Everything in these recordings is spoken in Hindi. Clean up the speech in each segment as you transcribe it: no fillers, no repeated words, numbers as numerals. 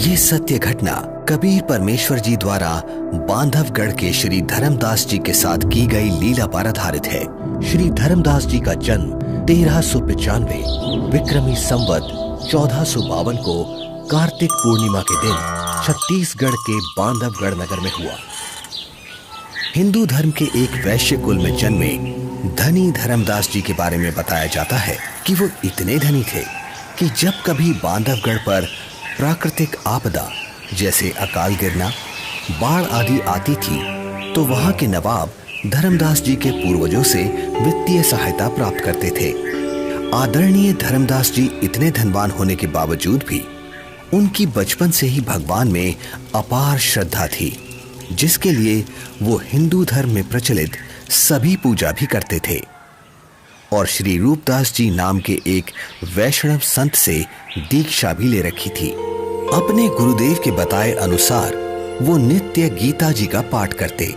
ये सत्य घटना कबीर परमेश्वर जी द्वारा बांधवगढ़ के श्री धर्मदास जी के साथ की गई लीला पर आधारित है। श्री धर्मदास जी का जन्म 1395 विक्रमी संवत 1452 को कार्तिक पूर्णिमा के दिन छत्तीसगढ़ के बांधवगढ़ नगर में हुआ। हिंदू धर्म के एक वैश्य कुल में जन्मे धनी धर्मदास जी के बारे में बताया जाता है कि वो इतने धनी थे कि जब कभी बांधवगढ़ पर प्राकृतिक आपदा जैसे अकाल गिरना, बाढ़ आदि आती थी तो वहां के नवाब धर्मदास जी के पूर्वजों से वित्तीय सहायता प्राप्त करते थे। आदरणीय धर्मदास जी इतने धनवान होने के बावजूद भी उनकी बचपन से ही भगवान में अपार श्रद्धा थी, जिसके लिए वो हिंदू धर्म में प्रचलित सभी पूजा भी करते थे और श्री रूपदास जी नाम के एक वैष्णव संत से दीक्षा भी ले रखी थी। अपने गुरुदेव के बताए अनुसार वो नित्य गीता जी का पाठ करते,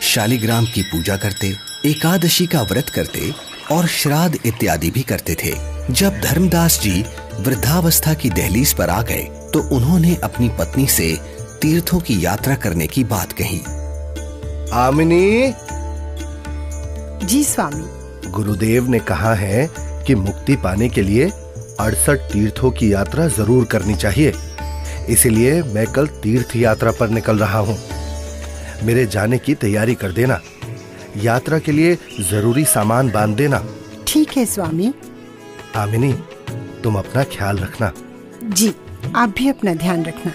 शालिग्राम की पूजा करते, एकादशी का व्रत करते और श्राद्ध इत्यादि भी करते थे। जब धर्मदास जी वृद्धावस्था की दहलीज पर आ गए तो उन्होंने अपनी पत्नी से तीर्थों की यात्रा करने की बात कही। आमिनी। जी स्वामी। गुरुदेव ने कहा है कि मुक्ति पाने के लिए 68 तीर्थों की यात्रा जरूर करनी चाहिए, इसलिए मैं कल तीर्थ यात्रा पर निकल रहा हूँ। मेरे जाने की तैयारी कर देना, यात्रा के लिए जरूरी सामान बांध देना। ठीक है स्वामी। आमिनी, तुम अपना ख्याल रखना। जी, आप भी अपना ध्यान रखना।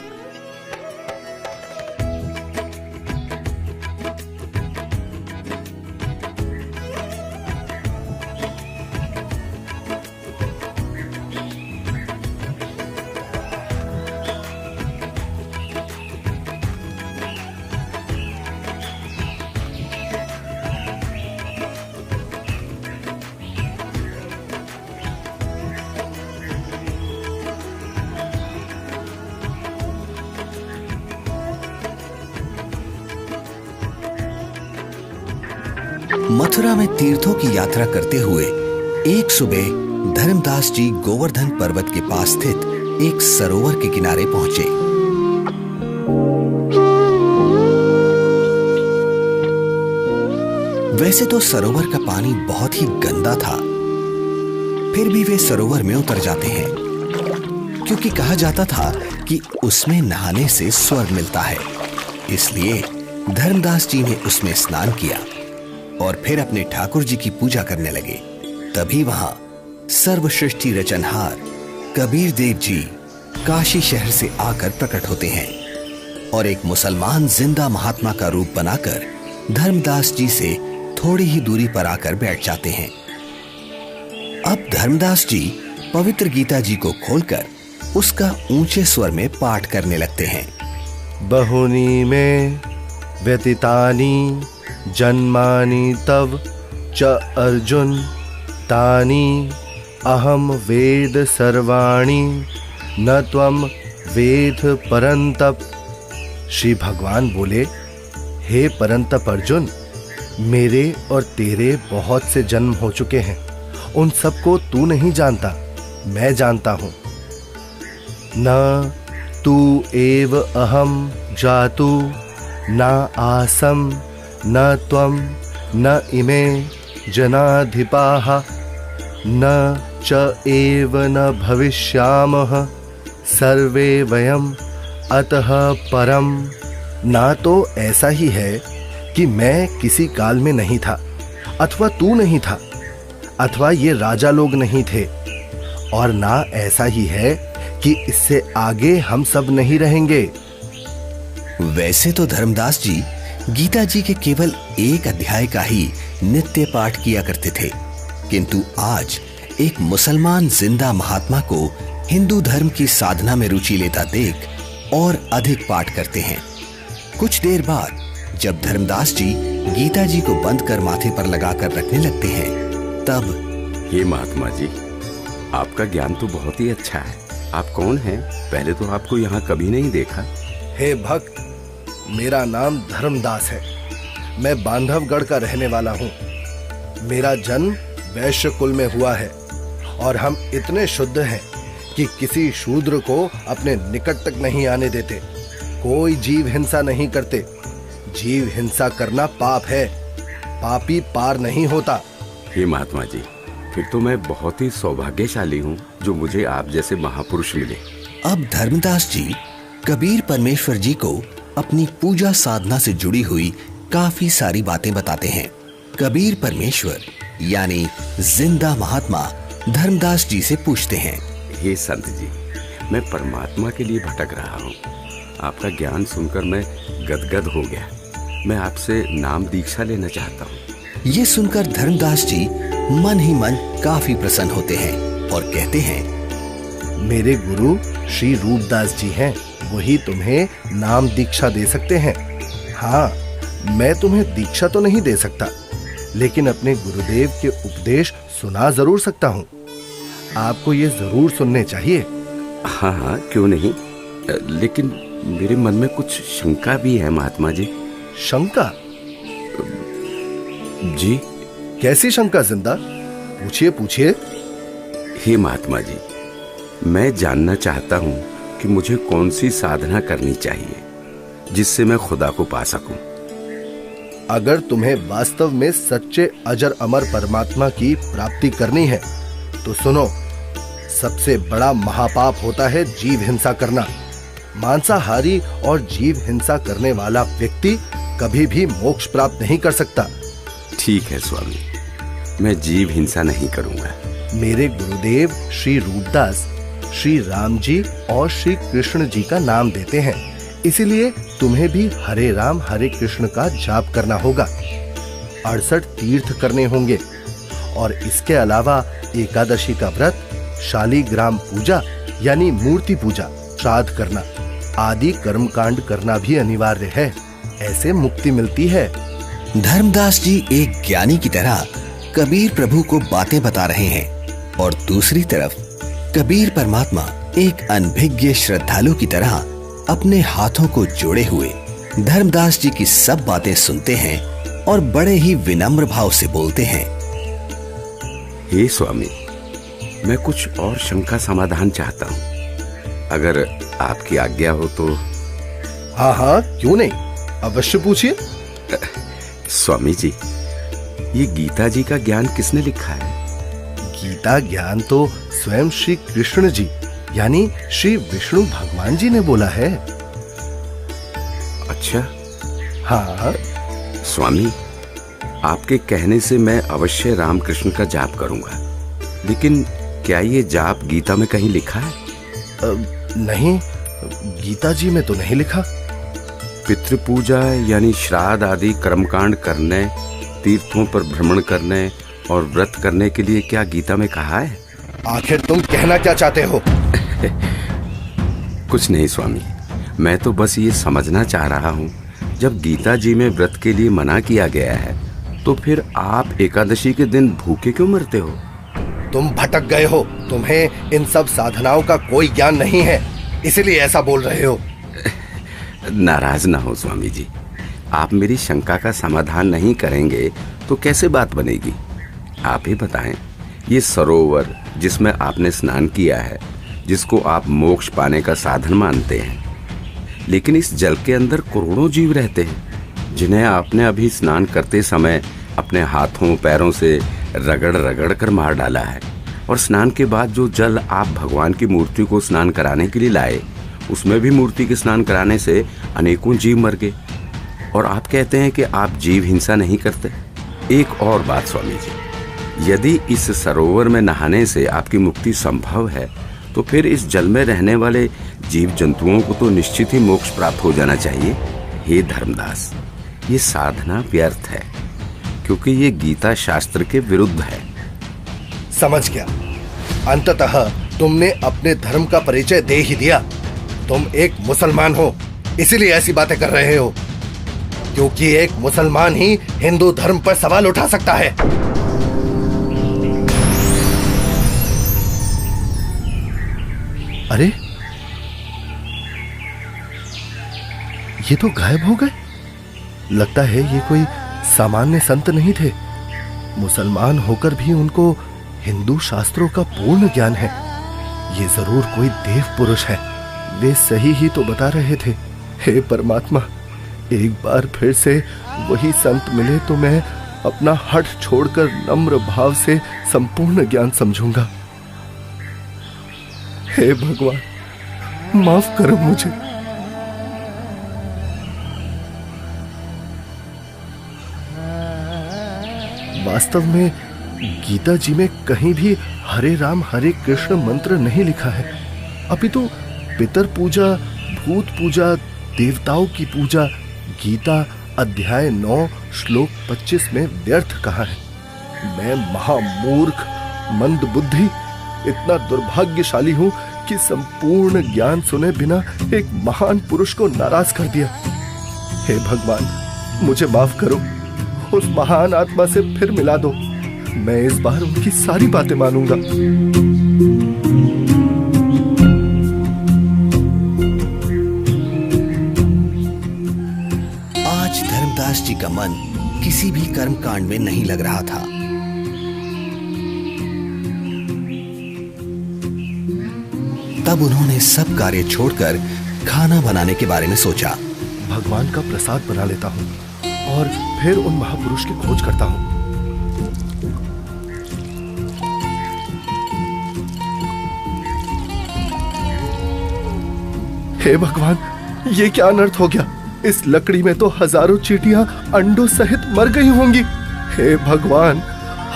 मथुरा में तीर्थों की यात्रा करते हुए एक सुबह धर्मदास जी गोवर्धन पर्वत के पास स्थित एक सरोवर के किनारे पहुंचे। वैसे तो सरोवर का पानी बहुत ही गंदा था, फिर भी वे सरोवर में उतर जाते हैं क्योंकि कहा जाता था कि उसमें नहाने से स्वर्ग मिलता है। इसलिए धर्मदास जी ने उसमें स्नान किया और फिर अपने ठाकुर जी की पूजा करने लगे। तभी वहां सर्वसृष्टि रचनहार कबीर देव जी काशी शहर से आकर प्रकट होते हैं और एक मुसलमान जिंदा महात्मा का रूप बनाकर धर्मदास जी से थोड़ी ही दूरी पर आकर बैठ जाते हैं। अब धर्मदास जी पवित्र गीता जी को खोलकर उसका ऊंचे स्वर में पाठ करने लगते हैं। बहुनी में व्यतीतानि जन्मानि तव च अर्जुन तानि अहम वेद सर्वाणि न त्वम वेद परंतप। श्री भगवान बोले, हे परंतप अर्जुन, मेरे और तेरे बहुत से जन्म हो चुके हैं, उन सबको तू नहीं जानता, मैं जानता हूँ। न तू एव अहम जातु न आसम न त्वम न इमे जनाधिपाः न च एव न भविष्यामः सर्वे वयम अतः परम। ना तो ऐसा ही है कि मैं किसी काल में नहीं था, अथवा तू नहीं था, अथवा ये राजा लोग नहीं थे, और ना ऐसा ही है कि इससे आगे हम सब नहीं रहेंगे। वैसे तो धर्मदास जी गीता जी के केवल एक अध्याय का ही नित्य पाठ किया करते थे, किंतु आज एक मुसलमान जिंदा महात्मा को हिंदू धर्म की साधना में रुचि लेता देख और अधिक पाठ करते हैं। कुछ देर बाद जब धर्मदास जी गीता जी को बंद कर माथे पर लगाकर रखने लगते हैं, तब ये महात्मा जी, आपका ज्ञान तो बहुत ही अच्छा है। आप कौन हैं? पहले तो आपको यहाँ कभी नहीं देखा। हे भक्त, मेरा नाम धर्मदास है। मैं बांधवगढ़ का रहने वाला हूँ। मेरा जन्म वैश्य कुल में हुआ है और हम इतने शुद्ध हैं कि किसी शूद्र को अपने निकट तक नहीं आने देते, कोई जीव हिंसा नहीं करते। जीव हिंसा करना पाप है, पापी पार नहीं होता। हे महात्मा जी, फिर तो मैं बहुत ही सौभाग्यशाली हूँ जो मुझे आप जैसे महापुरुष मिले। अब धर्मदास जी कबीर परमेश्वर जी को अपनी पूजा साधना से जुड़ी हुई काफी सारी बातें बताते हैं। कबीर परमेश्वर यानी जिंदा महात्मा धर्मदास जी से पूछते हैं, हे संत जी, मैं परमात्मा के लिए भटक रहा हूँ। आपका ज्ञान सुनकर मैं गदगद हो गया। मैं आपसे नाम दीक्षा लेना चाहता हूँ। ये सुनकर धर्मदास जी मन ही मन काफी प्रसन्न होते हैं और कहते हैं, मेरे गुरु श्री रूपदास जी हैं, वही तुम्हें नाम दीक्षा दे सकते हैं। हाँ, मैं तुम्हें दीक्षा तो नहीं दे सकता, लेकिन अपने गुरुदेव के उपदेश सुना जरूर सकता हूँ। आपको ये जरूर सुनने चाहिए। हाँ हाँ, क्यों नहीं, लेकिन मेरे मन में कुछ शंका भी है महात्मा जी। शंका? जी। कैसी शंका जिंदा? पूछिए पूछिए। हे महात्मा जी, मैं जानना चाहता हूँ कि मुझे कौन सी साधना करनी चाहिए जिससे मैं खुदा को पा सकूं। अगर तुम्हें वास्तव में सच्चे अजर अमर परमात्मा की प्राप्ति करनी है तो सुनो, सबसे बड़ा महापाप होता है जीव हिंसा करना। मांसाहारी और जीव हिंसा करने वाला व्यक्ति कभी भी मोक्ष प्राप्त नहीं कर सकता। ठीक है स्वामी, मैं जीव हिंसा नहीं करूंगा। मेरे गुरुदेव श्री रूपदास श्री राम जी और श्री कृष्ण जी का नाम देते हैं, इसीलिए तुम्हें भी हरे राम हरे कृष्ण का जाप करना होगा। 68 तीर्थ करने होंगे और इसके अलावा एकादशी का व्रत, शालीग्राम पूजा यानी मूर्ति पूजा, श्राद्ध करना आदि कर्मकांड करना भी अनिवार्य है। ऐसे मुक्ति मिलती है। धर्मदास जी एक ज्ञानी की तरह कबीर प्रभु को बातें बता रहे हैं और दूसरी तरफ कबीर परमात्मा एक अनभिज्ञ श्रद्धालु की तरह अपने हाथों को जोड़े हुए धर्मदास जी की सब बातें सुनते हैं और बड़े ही विनम्र भाव से बोलते हैं, हे स्वामी, मैं कुछ और शंका समाधान चाहता हूँ, अगर आपकी आज्ञा हो तो। हाँ हाँ, क्यों नहीं, अवश्य पूछिए। स्वामी जी, ये गीता जी का ज्ञान किसने लिखा है? गीता ज्ञान तो स्वयं श्री कृष्ण जी यानी श्री विष्णु भगवान जी ने बोला है। अच्छा। हाँ स्वामी, आपके कहने से मैं अवश्य रामकृष्ण का जाप करूंगा, लेकिन क्या ये जाप गीता में कहीं लिखा है? नहीं, गीता जी में तो नहीं लिखा। पितृपूजा यानी श्राद्ध आदि कर्मकांड करने, तीर्थों पर भ्रमण करने और व्रत करने के लिए क्या गीता में कहा है? आखिर तुम कहना क्या चाहते हो? कुछ नहीं स्वामी, मैं तो बस ये समझना चाह रहा हूँ, जब गीता जी में व्रत के लिए मना किया गया है तो फिर आप एकादशी के दिन भूखे क्यों मरते हो? तुम भटक गए हो, तुम्हें इन सब साधनाओं का कोई ज्ञान नहीं है, इसलिए ऐसा बोल रहे हो। नाराज ना हो स्वामी जी, आप मेरी शंका का समाधान नहीं करेंगे तो कैसे बात बनेगी? आप ही बताएं, ये सरोवर जिसमें आपने स्नान किया है, जिसको आप मोक्ष पाने का साधन मानते हैं, लेकिन इस जल के अंदर करोड़ों जीव रहते हैं जिन्हें आपने अभी स्नान करते समय अपने हाथों पैरों से रगड़ रगड़ कर मार डाला है, और स्नान के बाद जो जल आप भगवान की मूर्ति को स्नान कराने के लिए लाए, उसमें भी मूर्ति के स्नान कराने से अनेकों जीव मर गए, और आप कहते हैं कि आप जीव हिंसा नहीं करते। एक और बात स्वामी जी, यदि इस सरोवर में नहाने से आपकी मुक्ति संभव है तो फिर इस जल में रहने वाले जीव जंतुओं को तो निश्चित ही मोक्ष प्राप्त हो जाना चाहिए। हे धर्मदास, ये साधना व्यर्थ है, क्योंकि ये गीता शास्त्र के विरुद्ध है। समझ गया, अंततः तुमने अपने धर्म का परिचय दे ही दिया। तुम एक मुसलमान हो, इसीलिए ऐसी बातें कर रहे हो, क्योंकि एक मुसलमान ही हिंदू धर्म पर सवाल उठा सकता है। अरे, ये तो गायब हो गए। लगता है ये कोई सामान्य संत नहीं थे। मुसलमान होकर भी उनको हिंदू शास्त्रों का पूर्ण ज्ञान है। ये जरूर कोई देव पुरुष है। वे सही ही तो बता रहे थे। हे परमात्मा, एक बार फिर से वही संत मिले तो मैं अपना हठ छोड़कर नम्र भाव से संपूर्ण ज्ञान समझूंगा। हे भगवान, माफ करो मुझे। वास्तव में गीता जी में कहीं भी हरे राम हरे कृष्ण मंत्र नहीं लिखा है, अपितु पितर पूजा, भूत पूजा, देवताओं की पूजा गीता अध्याय 9 श्लोक 25 में व्यर्थ कहा है। मैं महामूर्ख, मंद बुद्धि, इतना दुर्भाग्यशाली हूं कि संपूर्ण ज्ञान सुने बिना एक महान पुरुष को नाराज कर दिया। हे भगवान, मुझे माफ करो, उस महान आत्मा से फिर मिला दो। मैं इस बार उनकी सारी बातें मानूंगा। आज धर्मदास जी का मन किसी भी कर्म कांड में नहीं लग रहा था। तब उन्होंने सब कार्य छोड़कर खाना बनाने के बारे में सोचा। भगवान का प्रसाद बना लेता हूँ और फिर उन महापुरुष की खोज करता हूँ। हे भगवान, ये क्या अनर्थ हो गया? इस लकड़ी में तो हजारों चींटियां अंडों सहित मर गई होंगी। हे भगवान,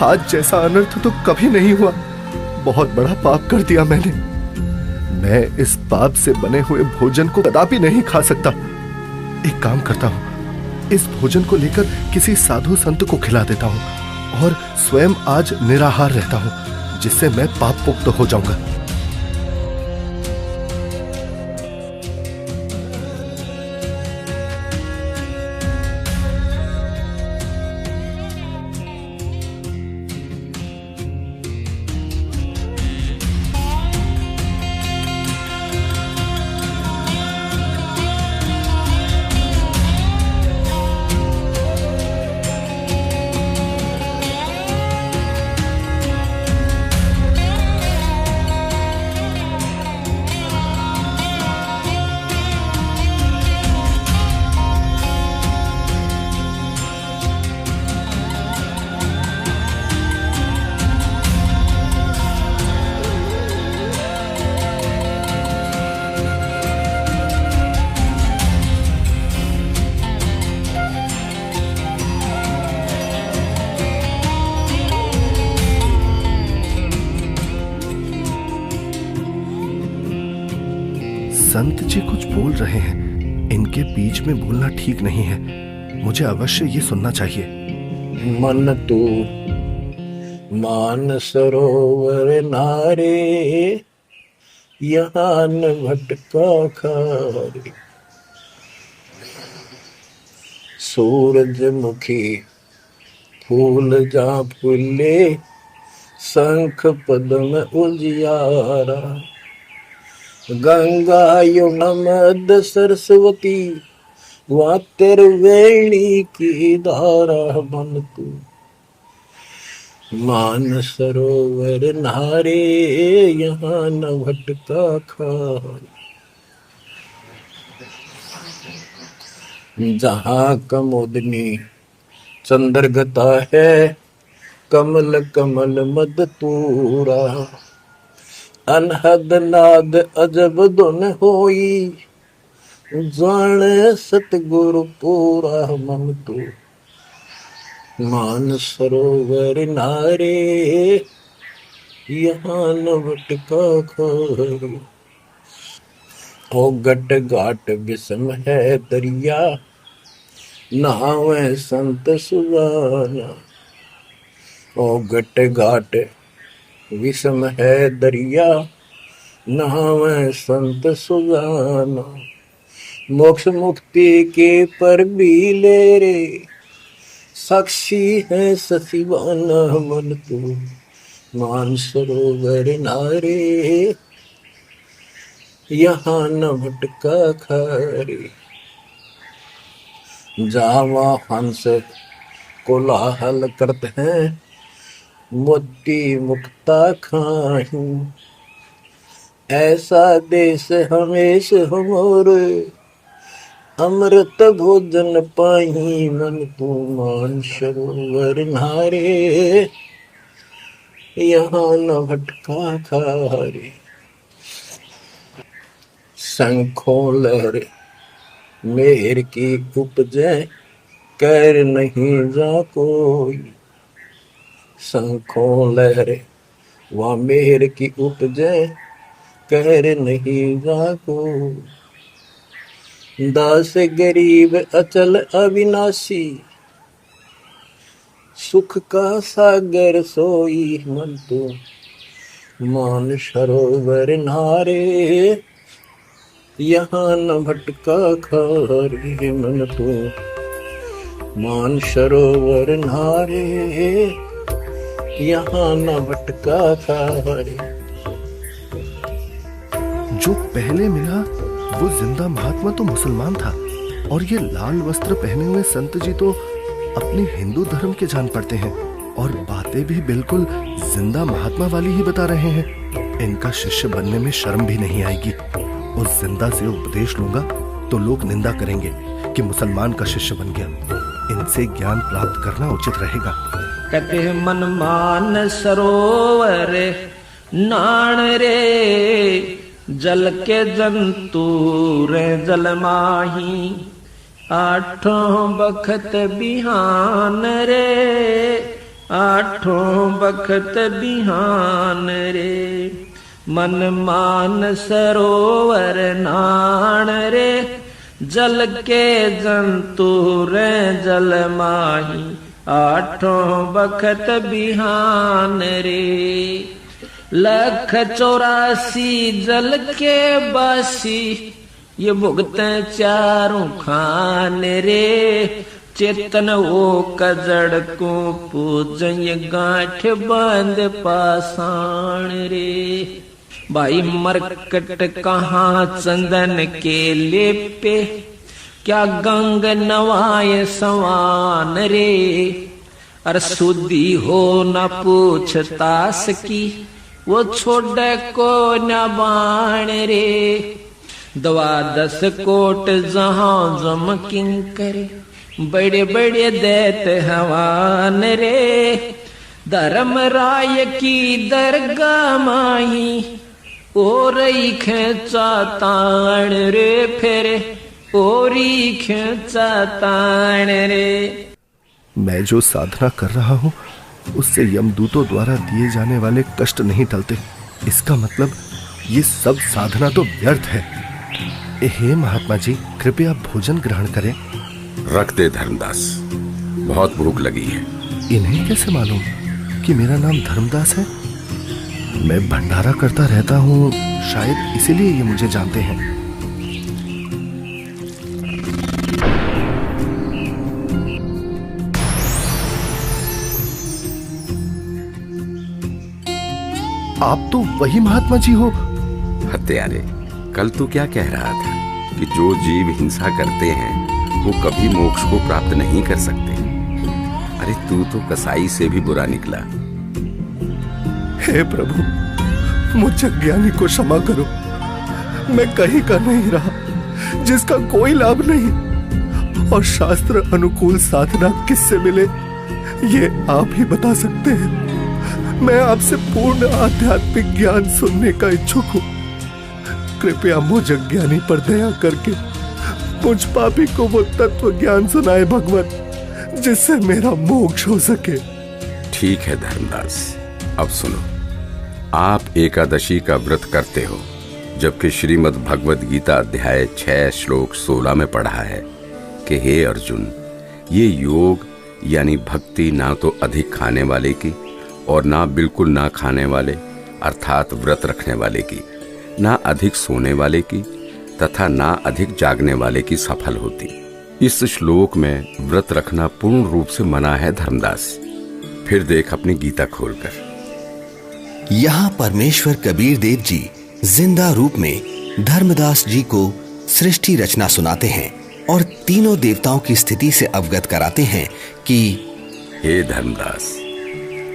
आज जैसा अनर्थ तो कभी नहीं हुआ। बहुत बड़ा पाप कर दिया मैंने। मैं इस पाप से बने हुए भोजन को कदापि नहीं खा सकता। एक काम करता हूँ, इस भोजन को लेकर किसी साधु संत को खिला देता हूँ और स्वयं आज निराहार रहता हूँ, जिससे मैं पाप मुक्त हो जाऊंगा। संत जी कुछ बोल रहे हैं, इनके बीच में बोलना ठीक नहीं है। मुझे अवश्य ये सुनना चाहिए। मन तू मान सरोवर नारे, यहाँ न भटका खारे। सूरजमुखी फूल जा फूले, शंख पद्म उजियारा। गंगा यमुना मद सरस्वती, वहाँ त्रिवेणी की धारा। मन तू मान सरोवर नारे, यहाँ न भटका खारे। जहाँ कमोदनी चंद्रगता है, कमल कमल मद तूरा। अनहद नाद अजब धुन होई, जाने सतगुरु पूरा। मन तू मान सरोवर नारे, यहाँ न भटका खारे। ओ गट घाट विषम है दरिया, नहावे संत सुजाना। ओ गट घाट विषम है दरिया, नहावे संत सुजाना। मोक्ष मुक्ति के पर भी ले रे, साक्षी है ससीवाना। मन तू मान सरोवर नारे, यहाँ न भटका खारे। जावा हंस कोलाहल करते हैं, मोती मुक्ता खाही। ऐसा देश हमेश हमोरे, अमृत भोजन पाही मन तू मान सरोवर नारे, यहाँ न भटका खारे। शंखों लहरे मेहर की उपजे, कर नहीं जा कोई। शंखों लहरे वहाँ मेहर की उपजे, कर नहीं जा कोई। दास गरीब अचल अविनाशी, सुख का सागर सोई मन तो मान सरोवर नारे, यहाँ न भटका खारे मन तो मान सरोवर नारे, यहाँ न भटका खारे। जो पहले मिला वो जिंदा महात्मा तो मुसलमान था, और ये लाल वस्त्र पहने हुए संत जी तो अपने हिंदू धर्म के जान पड़ते हैं, और बातें भी बिल्कुल जिंदा महात्मा वाली ही बता रहे हैं। इनका शिष्य बनने में शर्म भी नहीं आएगी। उस जिंदा से उपदेश लूंगा तो लोग निंदा करेंगे कि मुसलमान का शिष्य बन गया। इनसे ज्ञान प्राप्त करना उचित रहेगा। कहते मन मान सरोवर नाण रे, जल के जंतु रे जल माही। आठों बखत बिहान रे, आठों बखत बिहान रे। मन मान सरोवर नाण रे, जल के जंतु रे जल माही। आठों बखत बिहान रे, 184 जल के बासी। ये भुगते चारों खान रे, चेतन वो कजड़ को पूजय गांठ बांध पाषाण रे। भाई मरकट कहाँ चंदन के लेपे, क्या गंग नवाय सवान रे। अर सुधी हो न पूछतास की, वो छोड़ को न बाण रे। 12 कोट जहां जम किंकर, बड़े बड़े दैत हवान रे। धर्म राय की दरगाह माही, ओरई खेचा ताण रे फेरे, ओरी खेचा ताण रे। मैं जो साधना कर रहा हूँ उससे यमदूतों द्वारा दिए जाने वाले कष्ट नहीं टलते। इसका मतलब ये सब साधना तो व्यर्थ है। हे महात्मा जी, कृपया भोजन ग्रहण करें। रख दे धर्मदास, बहुत भूख लगी है। इन्हें कैसे मालूम कि मेरा नाम धर्मदास है? मैं भंडारा करता रहता हूँ, शायद इसीलिए ये मुझे जानते हैं। आप तो वही महात्मा जी हो। हत्यारे, कल तू क्या कह रहा था कि जो जीव हिंसा करते हैं वो कभी मोक्ष को प्राप्त नहीं कर सकते। अरे तू तो कसाई से भी बुरा निकला। हे प्रभु, मुझ अज्ञानी को क्षमा करो। मैं कहीं का नहीं रहा जिसका कोई लाभ नहीं, और शास्त्र अनुकूल साधना किससे मिले ये आप ही बता सकते हैं। मैं आपसे पूर्ण आध्यात्मिक ज्ञान सुनने का इच्छुक हूँ। कृपया मुझ अज्ञानी पर दया करके मुझ पापी को वो तत्व ज्ञान सुनाए भगवत, जिससे मेरा मोक्ष हो सके। ठीक है धर्मदास, अब सुनो। आप एकादशी का व्रत करते हो, जबकि श्रीमद् भगवद गीता अध्याय 6 श्लोक 16 में पढ़ा है कि हे अर्जुन, ये योग यानी भक्ति ना तो अधिक खाने वाले की और ना बिल्कुल ना खाने वाले अर्थात व्रत रखने वाले की, ना अधिक सोने वाले की तथा ना अधिक जागने वाले की सफल होती। इस श्लोक में व्रत रखना पूर्ण रूप से मना है धर्मदास। फिर देख अपनी गीता खोलकर। यहाँ परमेश्वर कबीर देव जी जिंदा रूप में धर्मदास जी को सृष्टि रचना सुनाते हैं और तीनों देवताओं की स्थिति से अवगत कराते हैं कि हे धर्मदास,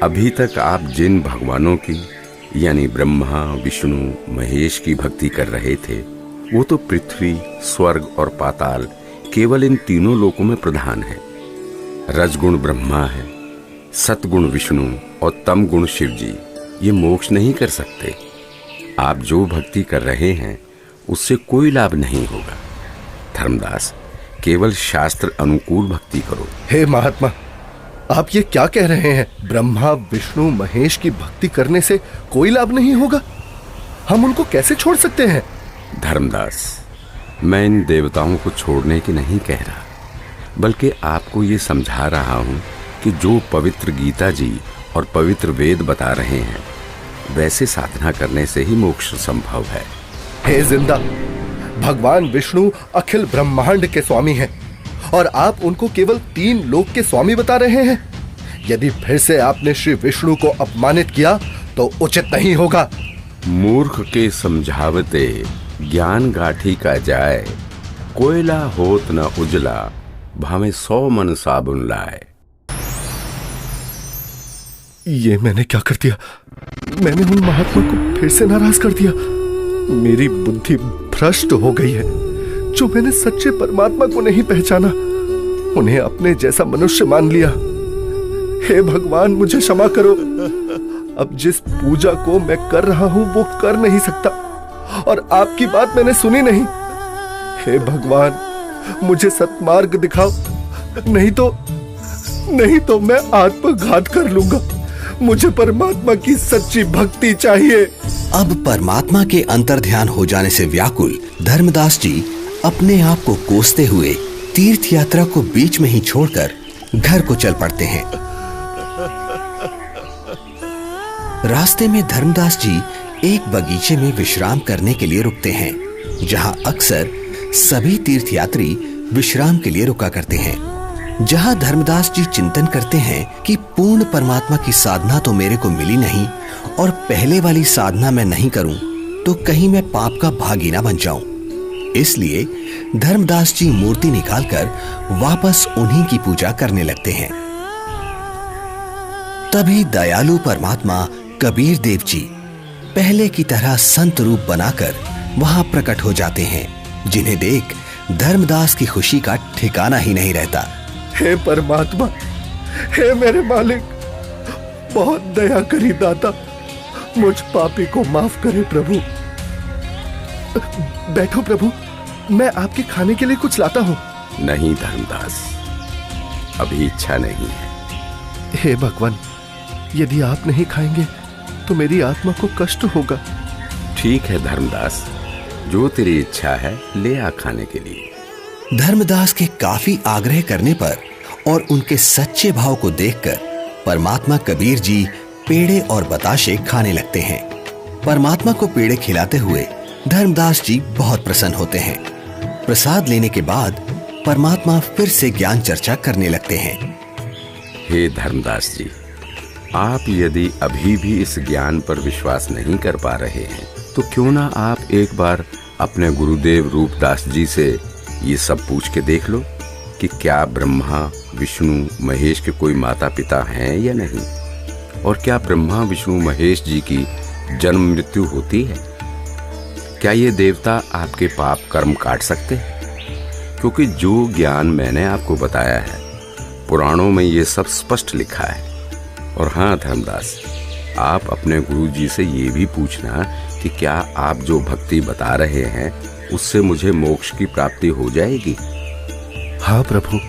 अभी तक आप जिन भगवानों की यानी ब्रह्मा, विष्णु, महेश की भक्ति कर रहे थे, वो तो पृथ्वी, स्वर्ग और पाताल केवल इन तीनों लोकों में प्रधान है। रजगुण ब्रह्मा है, सतगुण विष्णु और तम गुण शिव जी ये मोक्ष नहीं कर सकते। आप जो भक्ति कर रहे हैं उससे कोई लाभ नहीं होगा। धर्मदास, केवल शास्त्र अनुकूल भक्ति करो। हे महात्मा, आप ये क्या कह रहे हैं? ब्रह्मा, विष्णु, महेश की भक्ति करने से कोई लाभ नहीं होगा? हम उनको कैसे छोड़ सकते हैं? धर्मदास, मैं इन देवताओं को छोड़ने की नहीं कह रहा, बल्कि आपको ये समझा रहा हूँ कि जो पवित्र गीता जी और पवित्र वेद बता रहे हैं, वैसे साधना करने से ही मोक्ष संभव है। हे जिंदा, भगवान विष्णु अखिल ब्रह्मांड के स्वामी हैं और आप उनको केवल 3 लोक के स्वामी बता रहे हैं। यदि फिर से आपने श्री विष्णु को अपमानित किया तो उचित नहीं होगा। मूर्ख के समझावते ज्ञान गाठी का जाए, कोयला होत न उजला, भावे 100 मन साबुन लाए। ये मैंने क्या कर दिया? मैंने उन महात्मा को फिर से नाराज कर दिया। मेरी बुद्धि भ्रष्ट हो गई है। जो मैंने सच्चे परमात्मा को नहीं पहचाना, उन्हें अपने जैसा मनुष्य मान लिया। हे भगवान, मुझे क्षमा करो। अब जिस पूजा को मैं कर रहा हूं वो कर नहीं सकता और आपकी बात मैंने सुनी नहीं। हे भगवान, मुझे सत्मार्ग दिखाओ, नहीं तो मैं आत्मघात कर लूंगा। मुझे परमात्मा की सच्ची भक्ति चाहिए। अब परमात्मा के अंतर्ध्यान हो जाने से व्याकुल धर्मदास जी अपने आप को कोसते हुए तीर्थ यात्रा को बीच में ही छोड़कर घर को चल पड़ते हैं। रास्ते में धर्मदास जी एक बगीचे में विश्राम करने के लिए रुकते हैं, जहां अक्सर सभी तीर्थयात्री विश्राम के लिए रुका करते हैं। जहां धर्मदास जी चिंतन करते हैं कि पूर्ण परमात्मा की साधना तो मेरे को मिली नहीं और पहले वाली साधना मैं नहीं करूं तो कहीं मैं पाप का भागी ना बन जाऊं। इसलिए धर्मदास जी मूर्ति निकालकर वापस उन्हीं की पूजा करने लगते हैं। तभी दयालु परमात्मा कबीर देव जी पहले की तरह संत रूप बनाकर वहां प्रकट हो जाते हैं, जिन्हें देख धर्मदास की खुशी का ठिकाना ही नहीं रहता। हे परमात्मा, हे मेरे मालिक, बहुत दया करी दाता, मुझ पापी को माफ करे प्रभु। बैठो प्रभु, मैं आपके खाने के लिए कुछ लाता हूँ। नहीं धर्मदास, अभी इच्छा नहीं है। हे भगवान, यदि आप नहीं खाएंगे तो मेरी आत्मा को कष्ट होगा। ठीक है धर्मदास, जो तेरी इच्छा है ले आ खाने के लिए। धर्मदास के काफी आग्रह करने पर और उनके सच्चे भाव को देखकर परमात्मा कबीर जी पेड़े और बताशे खाने लगते हैं। परमात्मा को पेड़े खिलाते हुए धर्मदास जी बहुत प्रसन्न होते हैं। प्रसाद लेने के बाद परमात्मा फिर से ज्ञान चर्चा करने लगते हैं। हे धर्मदास जी, आप यदि अभी भी इस ज्ञान पर विश्वास नहीं कर पा रहे हैं तो क्यों ना आप एक बार अपने गुरुदेव रूपदास जी से ये सब पूछ के देख लो कि क्या ब्रह्मा, विष्णु, महेश के कोई माता पिता हैं या नहीं, और क्या ब्रह्मा, विष्णु, महेश जी की जन्म मृत्यु होती है? क्या ये देवता आपके पाप कर्म काट सकते हैं? क्योंकि जो ज्ञान मैंने आपको बताया है, पुराणों में ये सब स्पष्ट लिखा है। और हाँ धर्मदास, आप अपने गुरु जी से ये भी पूछना कि क्या आप जो भक्ति बता रहे हैं उससे मुझे मोक्ष की प्राप्ति हो जाएगी? हाँ प्रभु,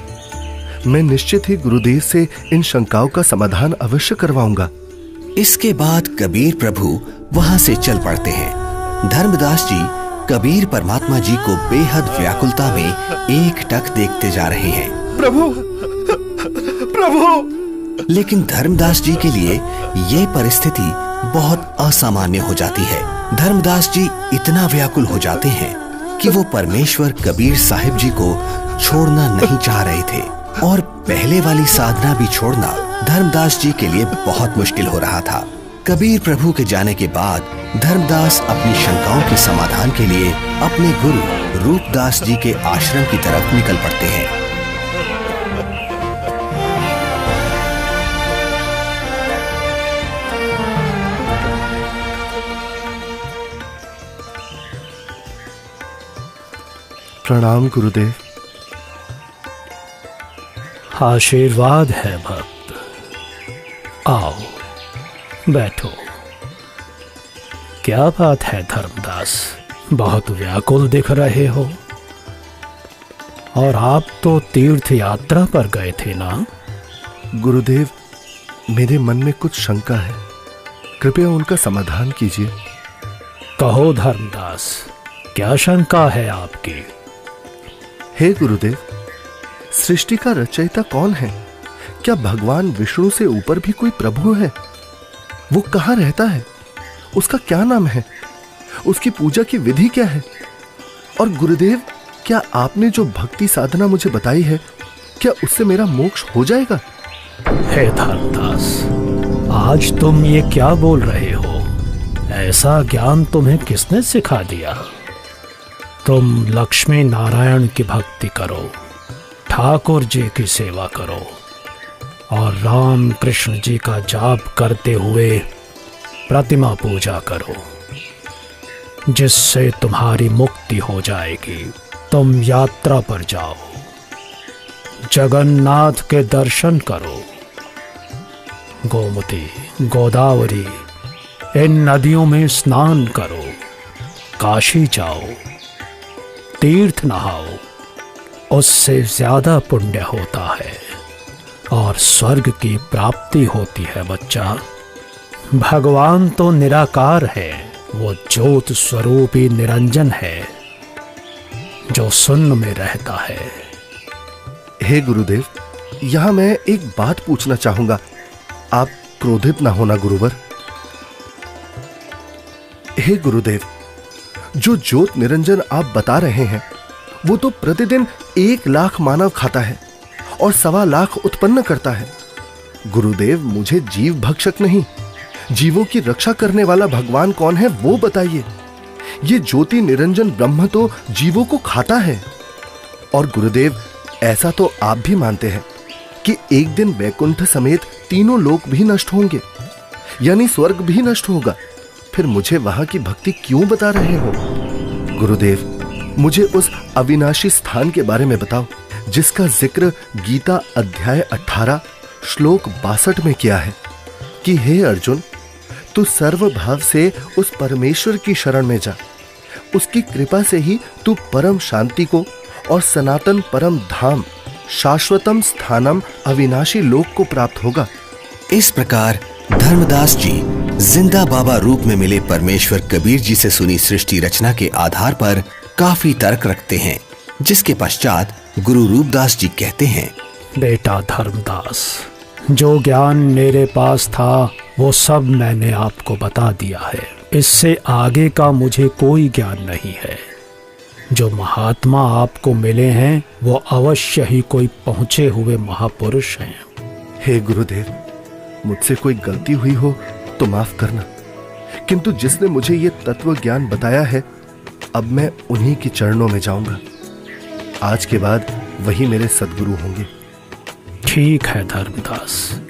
मैं निश्चित ही गुरुदेव से इन शंकाओं का समाधान अवश्य करवाऊंगा। इसके बाद कबीर प्रभु वहां से चल पड़ते हैं। धर्मदास जी कबीर परमात्मा जी को बेहद व्याकुलता में एकटक देखते जा रहे हैं। प्रभु, प्रभु! लेकिन धर्मदास जी के लिए ये परिस्थिति बहुत असामान्य हो जाती है। धर्मदास जी इतना व्याकुल हो जाते हैं कि वो परमेश्वर कबीर साहिब जी को छोड़ना नहीं चाह रहे थे और पहले वाली साधना भी छोड़ना धर्मदास जी के लिए बहुत मुश्किल हो रहा था। कबीर प्रभु के जाने के बाद धर्मदास अपनी शंकाओं के समाधान के लिए अपने गुरु रूपदास जी के आश्रम की तरफ निकल पड़ते हैं। प्रणाम गुरुदेव। आशीर्वाद है भक्त। आओ बैठो। क्या बात है धर्मदास, बहुत व्याकुल दिख रहे हो। और आप तो तीर्थ यात्रा पर गए थे ना? गुरुदेव, मेरे मन में कुछ शंका है, कृपया उनका समाधान कीजिए। कहो धर्मदास, क्या शंका है आपकी? हे गुरुदेव, सृष्टि का रचयिता कौन है? क्या भगवान विष्णु से ऊपर भी कोई प्रभु है? वो कहाँ रहता है? उसका क्या नाम है? उसकी पूजा की विधि क्या है? और गुरुदेव, क्या आपने जो भक्ति साधना मुझे बताई है, क्या उससे मेरा मोक्ष हो जाएगा? हे धर्मदास, आज तुम ये क्या बोल रहे हो? ऐसा ज्ञान तुम्हें किसने सिखा दिया? तुम लक्ष्मी नारायण की भक्ति करो, ठाकुर जी की सेवा करो और राम कृष्ण जी का जाप करते हुए प्रतिमा पूजा करो, जिससे तुम्हारी मुक्ति हो जाएगी। तुम यात्रा पर जाओ, जगन्नाथ के दर्शन करो, गोमती, गोदावरी इन नदियों में स्नान करो, काशी जाओ, तीर्थ नहाओ, उससे ज्यादा पुण्य होता है और स्वर्ग की प्राप्ति होती है बच्चा। भगवान तो निराकार है, वो ज्योत स्वरूपी निरंजन है जो शून्य में रहता है। हे गुरुदेव, यहां मैं एक बात पूछना चाहूंगा, आप क्रोधित ना होना गुरुवर। हे गुरुदेव, जो ज्योत निरंजन आप बता रहे हैं, वो तो प्रतिदिन 1 लाख मानव खाता है और 1.25 लाख उत्पन्न करता है। गुरुदेव, मुझे जीव भक्षक नहीं, जीवों की रक्षा करने वाला भगवान कौन है वो बताइए। ये ज्योति निरंजन ब्रह्म तो जीवों को खाता है। और गुरुदेव, ऐसा तो आप भी मानते हैं कि एक दिन वैकुंठ समेत तीनों लोक भी नष्ट होंगे, यानी स्वर्ग भी नष्ट होगा। फिर मुझे वहां की भक्ति क्यों बता रहे हो? गुरुदेव, मुझे उस अविनाशी स्थान के बारे में बताओ जिसका जिक्र गीता अध्याय 18 श्लोक 62 में किया है कि हे अर्जुन, तू सर्वभाव से उस परमेश्वर की शरण में जा, उसकी कृपा से ही तू परम शांति को और सनातन परम धाम शाश्वतम स्थानम अविनाशी लोक को प्राप्त होगा। इस प्रकार धर्मदास जी जिंदा बाबा रूप में मिले परमेश्वर कबीर जी से सुनी सृष्टि रचना के आधार पर काफी तर्क रखते हैं, जिसके पश्चात गुरु रूपदास जी कहते हैं, बेटा धर्मदास, जो ज्ञान मेरे पास था वो सब मैंने आपको बता दिया है। इससे आगे का मुझे कोई ज्ञान नहीं है। जो महात्मा आपको मिले हैं वो अवश्य ही कोई पहुंचे हुए महापुरुष हैं। हे गुरुदेव, मुझसे कोई गलती हुई हो तो माफ करना, किंतु जिसने मुझे ये तत्व ज्ञान बताया है, अब मैं उन्हीं के चरणों में जाऊंगा। आज के बाद वही मेरे सद्गुरु होंगे। ठीक है धर्मदास,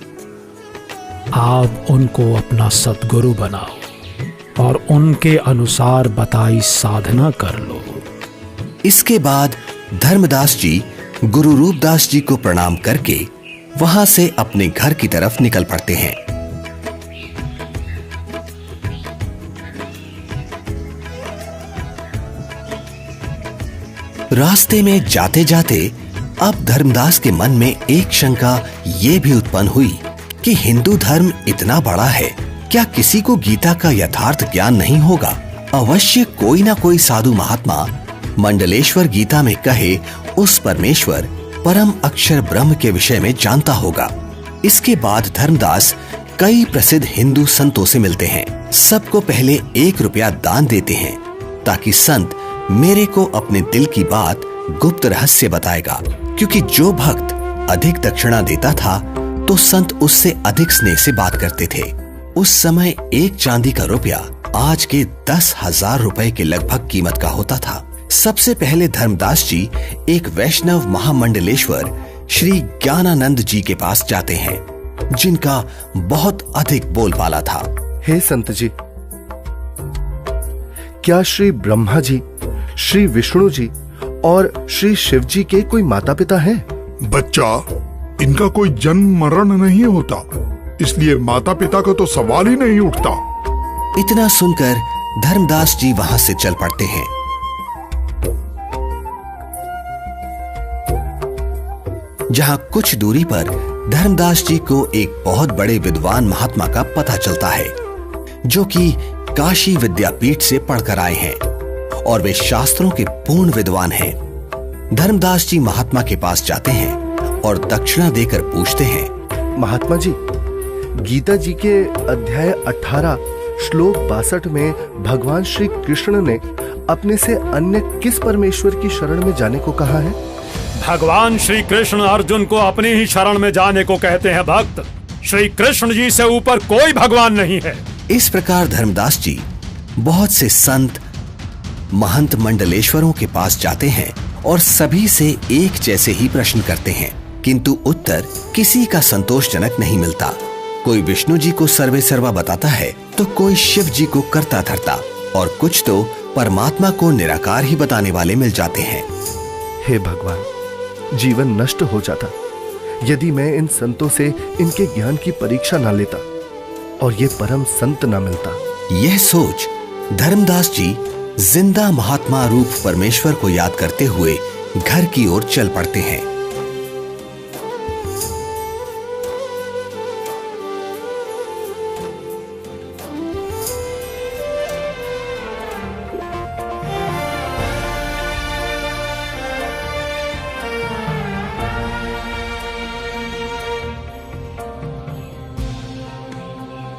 आप उनको अपना सद्गुरु बनाओ और उनके अनुसार बताई साधना कर लो। इसके बाद धर्मदास जी गुरु रूपदास जी को प्रणाम करके वहां से अपने घर की तरफ निकल पड़ते हैं। रास्ते में जाते जाते अब धर्मदास के मन में एक शंका ये भी उत्पन्न हुई कि हिंदू धर्म इतना बड़ा है, क्या किसी को गीता का यथार्थ ज्ञान नहीं होगा? अवश्य कोई ना कोई साधु महात्मा मंडलेश्वर गीता में कहे उस परमेश्वर परम अक्षर ब्रह्म के विषय में जानता होगा। इसके बाद धर्मदास कई प्रसिद्ध हिंदू संतों से मिलते हैं। सबको पहले 1 रुपया दान देते हैं ताकि संत मेरे को अपने दिल की बात गुप्त रहस्य बताएगा, क्योंकि जो भक्त अधिक दक्षिणा देता था तो संत उससे अधिक स्नेह से बात करते थे। उस समय 1 चांदी का रुपया आज के 10,000 रुपए के लगभग कीमत का होता था। सबसे पहले धर्मदास जी एक वैष्णव महामंडलेश्वर श्री ज्ञानानंद जी के पास जाते हैं, जिनका बहुत अधिक बोलबाला था। हे संत जी, क्या श्री ब्रह्मा जी, श्री विष्णु जी और श्री शिव जी के कोई माता पिता हैं? बच्चा, इनका कोई जन्म मरण नहीं होता, इसलिए माता पिता का तो सवाल ही नहीं उठता। इतना सुनकर धर्मदास जी वहां से चल पड़ते हैं। जहां कुछ दूरी पर धर्मदास जी को एक बहुत बड़े विद्वान महात्मा का पता चलता है, जो कि काशी विद्यापीठ से पढ़कर आए हैं और वे शास्त्रों के पूर्ण विद्वान हैं। धर्मदास जी महात्मा के पास जाते हैं और दक्षिणा देकर पूछते हैं, महात्मा जी, गीता जी के अध्याय 18 श्लोक 62 में भगवान श्री कृष्ण ने अपने से अन्य किस परमेश्वर की शरण में जाने को कहा है? भगवान श्री कृष्ण अर्जुन को अपनी ही शरण में जाने को कहते हैं भक्त। श्री कृष्ण जी से ऊपर कोई भगवान नहीं है। इस प्रकार धर्मदास जी बहुत से संत महंत मंडलेश्वरों के पास जाते हैं और सभी से एक जैसे ही प्रश्न करते हैं, किंतु उत्तर किसी का संतोषजनक नहीं मिलता। कोई विष्णु जी को सर्वे सर्वा बताता है तो कोई शिव जी को करता धरता और कुछ तो परमात्मा को निराकार ही बताने वाले मिल जाते हैं। हे भगवान, जीवन नष्ट हो जाता यदि मैं इन संतों से इनके ज्ञान की परीक्षा ना लेता और ये परम संत ना मिलता। यह सोच धर्मदास जी जिंदा महात्मा रूप परमेश्वर को याद करते हुए घर की ओर चल पड़ते हैं।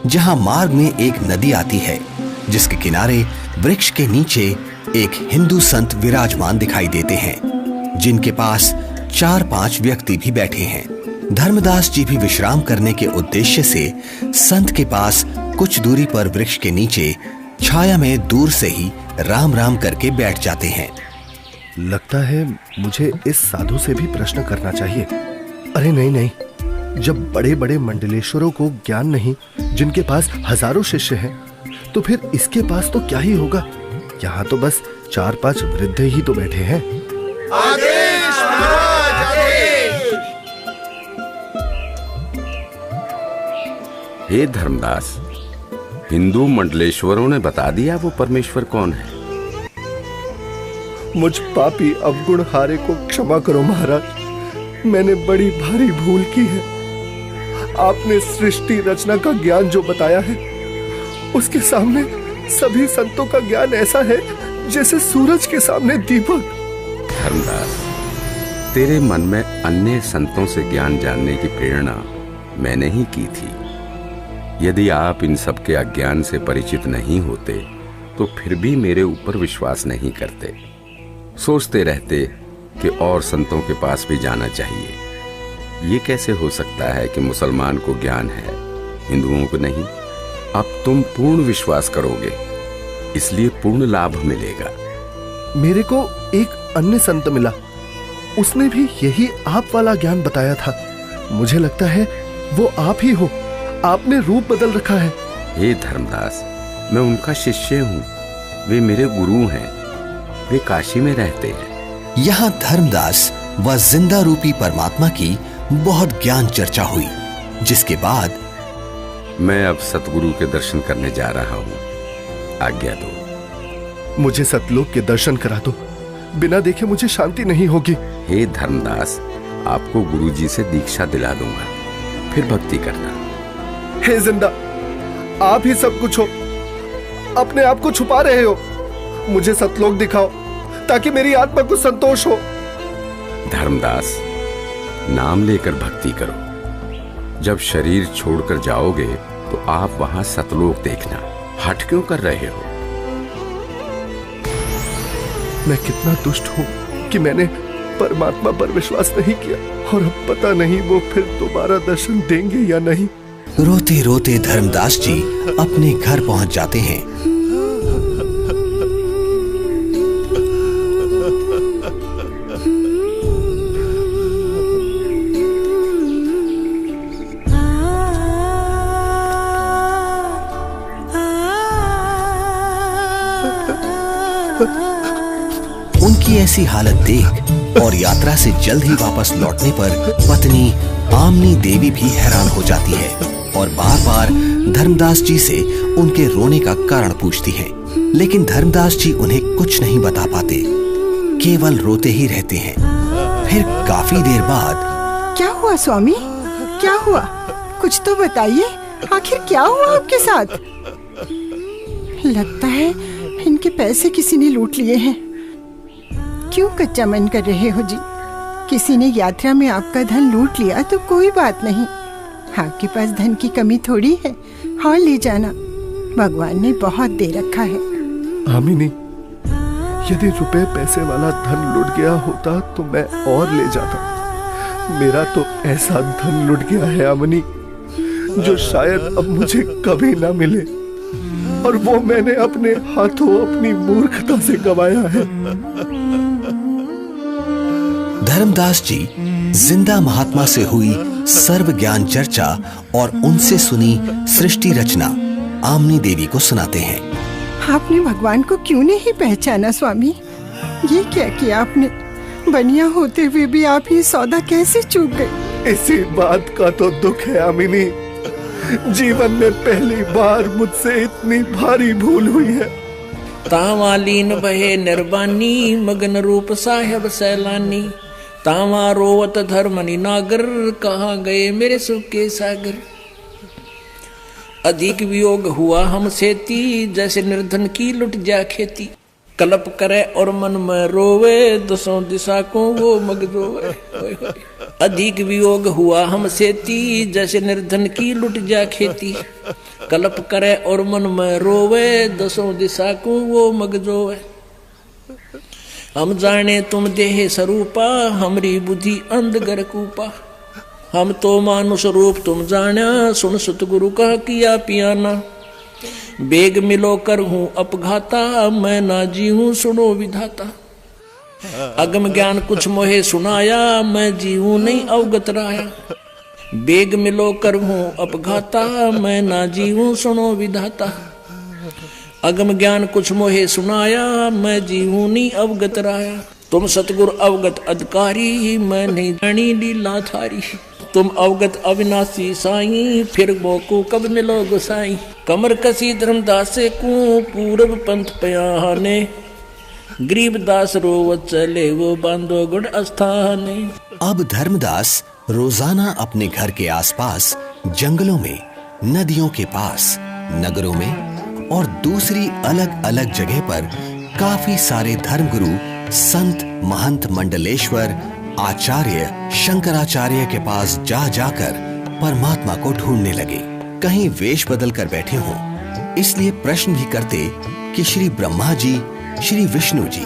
जहां मार्ग में एक नदी आती है, जिसके किनारे वृक्ष के नीचे एक हिंदू संत विराजमान दिखाई देते हैं, जिनके पास 4-5 व्यक्ति भी बैठे हैं। धर्मदास जी भी विश्राम करने के उद्देश्य से संत के पास कुछ दूरी पर वृक्ष के नीचे छाया में दूर से ही राम राम करके बैठ जाते हैं। लगता है मुझे इस साधु से भी प्रश्न करना चाहिए। अरे नहीं नहीं, जब बड़े बड़े मंडलेश्वरों को ज्ञान नहीं, जिनके पास हजारों शिष्य हैं, तो फिर इसके पास तो क्या ही होगा। यहाँ तो बस 4-5 वृद्ध ही तो बैठे हैं। आदेश महाराज, आदेश। हे धर्मदास, हिंदू मंडलेश्वरों ने बता दिया वो परमेश्वर कौन है। मुझ पापी अवगुण हारे को क्षमा करो महाराज, मैंने बड़ी भारी भूल की है। आपने सृष्टि रचना का ज्ञान जो बताया है, उसके सामने सभी संतों का ज्ञान ऐसा है जैसे सूरज के सामने दीपक। धर्मदास, तेरे मन में अन्य संतों से ज्ञान जानने की प्रेरणा मैंने ही की थी। यदि आप इन सब के अज्ञान से परिचित नहीं होते तो फिर भी मेरे ऊपर विश्वास नहीं करते, सोचते रहते कि और संतों के पास भी जाना चाहिए। ये कैसे हो सकता है कि मुसलमान को ज्ञान है, हिंदुओं को नहीं। अब तुम पूर्ण विश्वास करोगे, इसलिए पूर्ण लाभ मिलेगा। मेरे को एक अन्य संत मिला, उसने भी यही आप वाला ज्ञान बताया था। मुझे लगता है वो आप ही हो, आपने रूप बदल रखा है। हे धर्मदास, मैं उनका शिष्य हूँ, वे मेरे गुरु हैं, वे काशी में रहते हैं। यहाँ धर्मदास व जिंदा रूपी परमात्मा की बहुत ज्ञान चर्चा हुई, जिसके बाद मैं अब सतगुरु के दर्शन करने जा रहा हूँ, आज्ञा दो। मुझे सतलोक के दर्शन करा दो, बिना देखे मुझे शांति नहीं होगी। हे धर्मदास, आपको गुरुजी से दीक्षा दिला दूंगा, फिर भक्ति करना। हे जिंदा, आप ही सब कुछ हो, अपने आप को छुपा रहे हो। मुझे सतलोक दिखाओ ताकि मेरी आत्मा को संतोष हो। धर्मदास, नाम लेकर भक्ति करो। जब शरीर छोड़कर जाओगे तो आप वहां सतलोक देखना। हट क्यों कर रहे हो? मैं कितना दुष्ट हूं कि मैंने परमात्मा पर विश्वास नहीं किया, और अब पता नहीं वो फिर दोबारा दर्शन देंगे या नहीं। रोते रोते धर्मदास जी अपने घर पहुंच जाते हैं। उनकी ऐसी हालत देख और यात्रा से जल्द ही वापस लौटने पर पत्नी आमनी देवी भी हैरान हो जाती है और बार बार धर्मदास जी से उनके रोने का कारण पूछती है, लेकिन धर्मदास जी उन्हें कुछ नहीं बता पाते, केवल रोते ही रहते हैं। फिर काफी देर बाद, क्या हुआ स्वामी, क्या हुआ? कुछ तो बताइए, आखिर क्या हुआ आपके साथ? लगता है इनके पैसे किसी ने लूट लिए हैं। क्यों कच्चा मन कर रहे हो जी? किसी ने यात्रा में आपका धन लूट लिया तो कोई बात नहीं, आपके पास धन की कमी थोड़ी है, और ले जाना, भगवान ने बहुत दे रखा है। आमिनी, यदि रुपए पैसे वाला धन लुट गया होता तो मैं और ले जाता। मेरा तो ऐसा धन लुट गया है आमिनी, जो शायद अब मुझे कभी ना मिले, और वो मैंने अपने हाथों अपनी मूर्खता से गंवाया है। धर्मदास जी जिंदा महात्मा से हुई सर्व ज्ञान चर्चा और उनसे सुनी सृष्टि रचना आमनी देवी को सुनाते हैं। आपने भगवान को क्यों नहीं पहचाना स्वामी? ये क्या किया आपने? बनिया होते हुए भी आप ये सौदा कैसे चूक गए? इसी बात का तो दुख है आमिनी, जीवन में पहली बार मुझसे इतनी भारी भूल हुई है। तावालीन बहे निर्वाणी, मगन रूप साहेब सैलानी, तावा रोवत धर्मनि नागर, कहाँ गए मेरे सुख के सागर। अधिक वियोग हुआ हमसे ती, जैसे निर्धन की लुट जा खेती। कल्प करे और मन में रोवे, दसों दिशा को वो मग रोवे। अधिक वियोग हुआ हमसे ती, जैसे निर्धन की लुट जा खेती। कल्प करे और मन में रोवे, दसों दिशा को वो मग रोवे। हम जाने तुम देह स्वरूपा, हमरी बुद्धि अंधगर कूपा। हम तो मानुष रूप तुम जाना, सुन सतगुरु का किया पियाना। बेग मिलो कर हूँ अपघाता, मैं ना जी हूँ सुनो विधाता। अगम ज्ञान कुछ मोहे सुनाया, मैं जी हूँ नहीं अवगत राया। बेग मिलो कर हूँ अपघाता, मैं ना जी हूँ सुनो विधाता। अगम ज्ञान कुछ मोहे सुनाया, मैं जी हूँ नहीं अवगत राया। तुम सतगुर अवगत अधिकारी, मैं नहीं जानी लीला थारी। तुम अवगत अविनाशी साईं, फिर मोको कब मिलो गोसाई। कमर कसी धर्मदास को पूरब पंथ पयाने, गरीबदास रोवत चले वो बांधो गुड़ अस्थाने। अब धर्मदास रोजाना अपने घर के आसपास, जंगलों में, नदियों के पास, नगरों में और दूसरी अलग अलग जगह पर काफी सारे धर्मगुरु, संत, महंत, मंडलेश्वर, आचार्य, शंकराचार्य के पास जा जाकर परमात्मा को ढूंढने लगे। कहीं वेश बदल कर बैठे हों, इसलिए प्रश्न भी करते कि श्री ब्रह्मा जी, श्री विष्णु जी,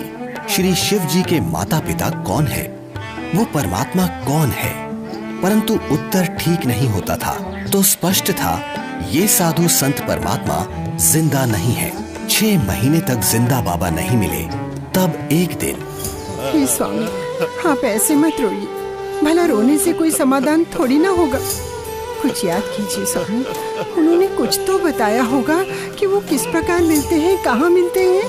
श्री शिव जी के माता पिता कौन है, वो परमात्मा कौन है। परंतु उत्तर ठीक नहीं होता था। तो स्पष्ट था ये साधु संत परमात्मा जिंदा नहीं है। 6 महीने तक जिंदा बाबा नहीं मिले। तब एक दिन, हे स्वामी, आप ऐसे मत रोइए, भला रोने से कोई समाधान थोड़ी ना होगा। कुछ याद कीजिए स्वामी, उन्होंने कुछ तो बताया होगा कि वो किस प्रकार मिलते हैं, कहाँ मिलते हैं।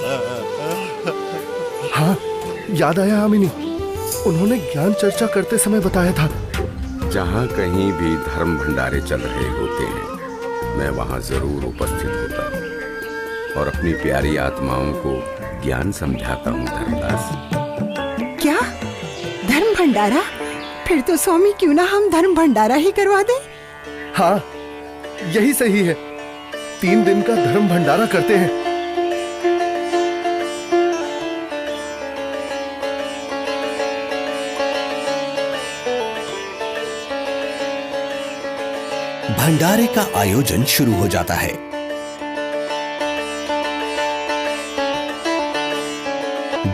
हाँ, याद आया आमिनी, उन्होंने ज्ञान चर्चा करते समय बताया था। जहाँ कहीं भी धर्म भंडारे चल रहे होते हैं, मैं वहाँ जरूर उपस्थित होता हूँ और अपनी प्यारी आत्माओं को ज्ञान समझाता हूँ। धर्मदास, क्या धर्म भंडारा? फिर तो स्वामी क्यों ना हम धर्म भंडारा ही करवा दें। हाँ, यही सही है। 3 दिन का धर्म भंडारा करते हैं। भंडारे का आयोजन शुरू हो जाता है।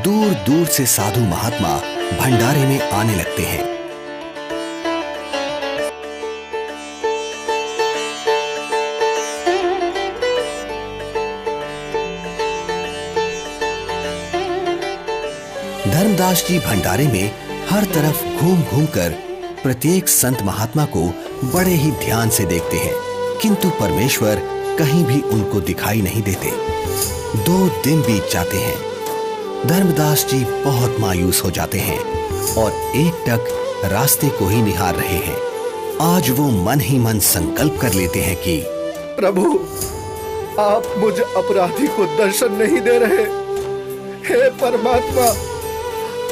दूर दूर से साधु महात्मा भंडारे में आने लगते हैं। धर्मदास जी भंडारे में हर तरफ घूम घूम कर प्रत्येक संत महात्मा को बड़े ही ध्यान से देखते हैं, किंतु परमेश्वर कहीं भी उनको दिखाई नहीं देते। 2 दिन बीत जाते हैं। धर्मदास जी बहुत मायूस हो जाते हैं और एकटक रास्ते को ही निहार रहे हैं। आज वो मन ही मन संकल्प कर लेते हैं कि प्रभु, आप मुझे अपराधी को दर्शन नहीं दे रहे। हे परमात्मा,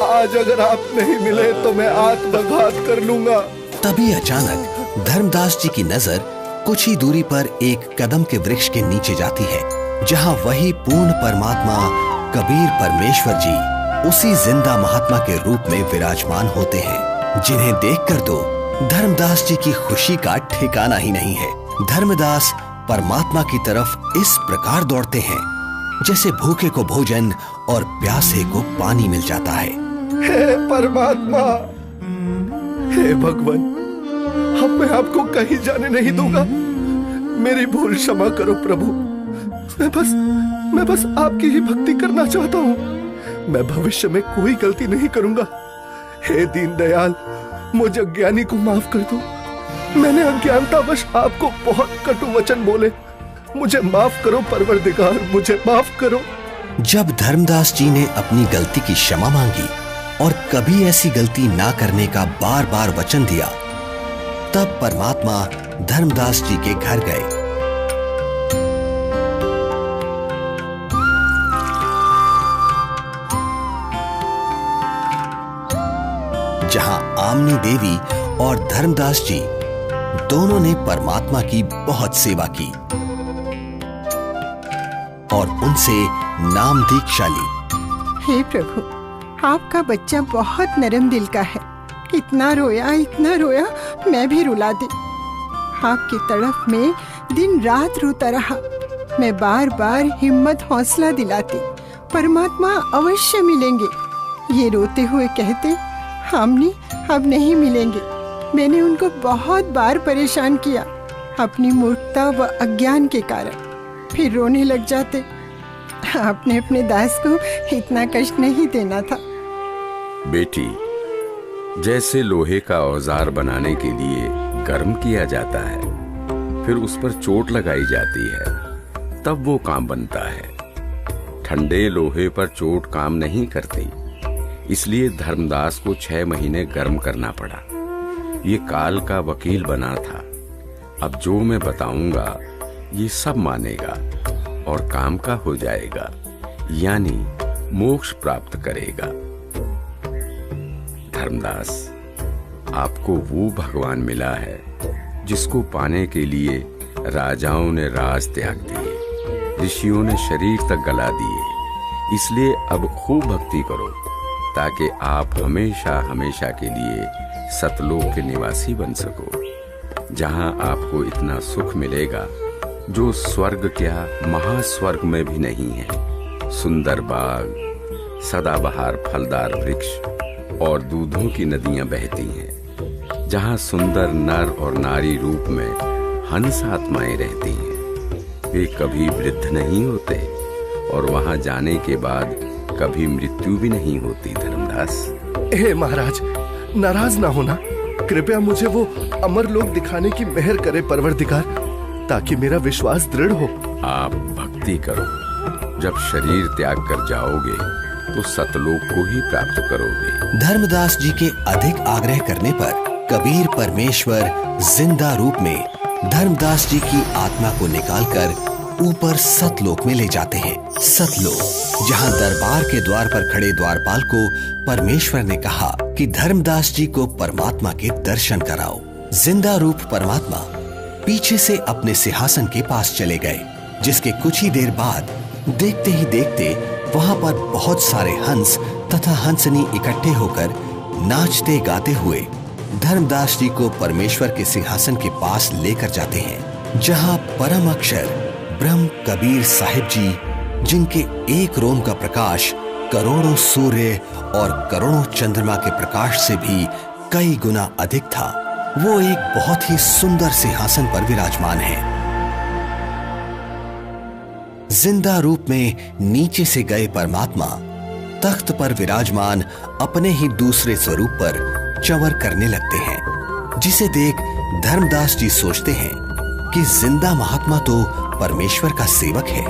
आज अगर आप नहीं मिले तो मैं आत्मघात कर लूंगा। तभी अचानक धर्मदास जी की नजर कुछ ही दूरी पर एक कदम के वृक्ष के नीचे जाती है, जहां वही पूर्ण परमात्मा कबीर परमेश्वर जी उसी जिंदा महात्मा के रूप में विराजमान होते हैं, जिन्हें देखकर तो धर्मदास जी की खुशी का ठिकाना ही नहीं है। धर्मदास परमात्मा की तरफ इस प्रकार दौड़ते हैं जैसे भूखे को भोजन और प्यासे को पानी मिल जाता है। हे परमात्मा, हे भगवान, अब मैं आपको कहीं जाने नहीं दूंगा। मेरी भूल क्षमा करो प्रभु। मैं बस आपकी ही भक्ति करना चाहता हूँ। मैं भविष्य में कोई गलती नहीं करूंगा। हे दीनदयाल, मुझे अज्ञानी को माफ कर दो। मैंने अज्ञानतावश आपको बहुत कटु वचन बोले। मुझे माफ करो परवरदिगार, मुझे माफ करो। जब धर्मदास जी ने अपनी गलती की क्षमा मांगी और कभी ऐसी गलती ना करने का बार बार वचन दिया, तब परमात्मा धर्मदास जी के घर गए। जहां आमनी देवी और धर्मदास जी दोनों ने परमात्मा की बहुत सेवा की और उनसे नाम दीक्षा ली। हे प्रभु, आपका बच्चा बहुत नरम दिल का है। इतना रोया, मैं भी रुला दी। आपकी तड़फ में दिन रात रोता रहा। मैं बार बार हिम्मत हौसला दिलाती, परमात्मा अवश्य मिलेंगे। ये रोते हुए कहते, हमने अब नहीं मिलेंगे। मैंने उनको बहुत बार परेशान किया अपनी मूर्खता व अज्ञान के कारण। फिर रोने लग जाते। आपने अपने दास को इतना कष्ट नहीं देना था। बेटी, जैसे लोहे का औजार बनाने के लिए गर्म किया जाता है, फिर उस पर चोट लगाई जाती है, तब वो काम बनता है। ठंडे लोहे पर चोट काम नहीं करती, इसलिए धर्मदास को 6 महीने गर्म करना पड़ा। ये काल का वकील बना था। अब जो मैं बताऊंगा ये सब मानेगा और काम का हो जाएगा, यानी मोक्ष प्राप्त करेगा। धर्मदास, आपको वो भगवान मिला है जिसको पाने के लिए राजाओं ने राज त्याग दिए, ऋषियों ने शरीर तक गला दिए। इसलिए अब खूब भक्ति करो ताकि आप हमेशा हमेशा के लिए सतलोक के निवासी बन सको, जहां आपको इतना सुख मिलेगा जो स्वर्ग क्या महास्वर्ग में भी नहीं है। सुंदर बाग, सदाबहार फलदार वृक्ष और दूधों की नदियां बहती हैं, जहां सुंदर नर और नारी रूप में हंस आत्माएं रहती हैं। वे कभी वृद्ध नहीं होते और वहां जाने के बाद कभी मृत्यु भी नहीं होती। धर्मदास, हे महाराज, नाराज ना होना। कृपया मुझे वो अमर लोक दिखाने की मेहर करे परवरदिगार, ताकि मेरा विश्वास दृढ़ हो। आप भक्ति करो। जब शरीर त्याग कर जाओगे तो सतलोक को ही प्राप्त करोगे। धर्मदास जी के अधिक आग्रह करने पर कबीर परमेश्वर जिंदा रूप में धर्मदास जी की आत्मा को निकालकर ऊपर सतलोक में ले जाते हैं। सतलोक, जहां दरबार के द्वार पर खड़े द्वारपाल को परमेश्वर ने कहा कि धर्मदास जी को परमात्मा के दर्शन कराओ। जिंदा रूप परमात्मा पीछे से अपने सिंहासन के पास चले गए, जिसके कुछ ही देर बाद देखते ही देखते वहां पर बहुत सारे हंस तथा हंसनी इकट्ठे होकर नाचते गाते हुए धर्मदास जी को परमेश्वर के सिंहासन के पास लेकर जाते हैं, जहां परम अक्षर ब्रह्म कबीर साहिब जी, जिनके एक रोम का प्रकाश करोड़ों सूर्य और करोड़ों चंद्रमा के प्रकाश से भी कई गुना अधिक था, वो एक बहुत ही सुंदर सिंहासन पर विराजमान है। जिंदा रूप में नीचे से गए परमात्मा तख्त पर विराजमान अपने ही दूसरे स्वरूप पर चंवर करने लगते हैं, जिसे देख धर्मदास जी सोचते हैं कि जिंदा महात्मा तो परमेश्वर का सेवक है।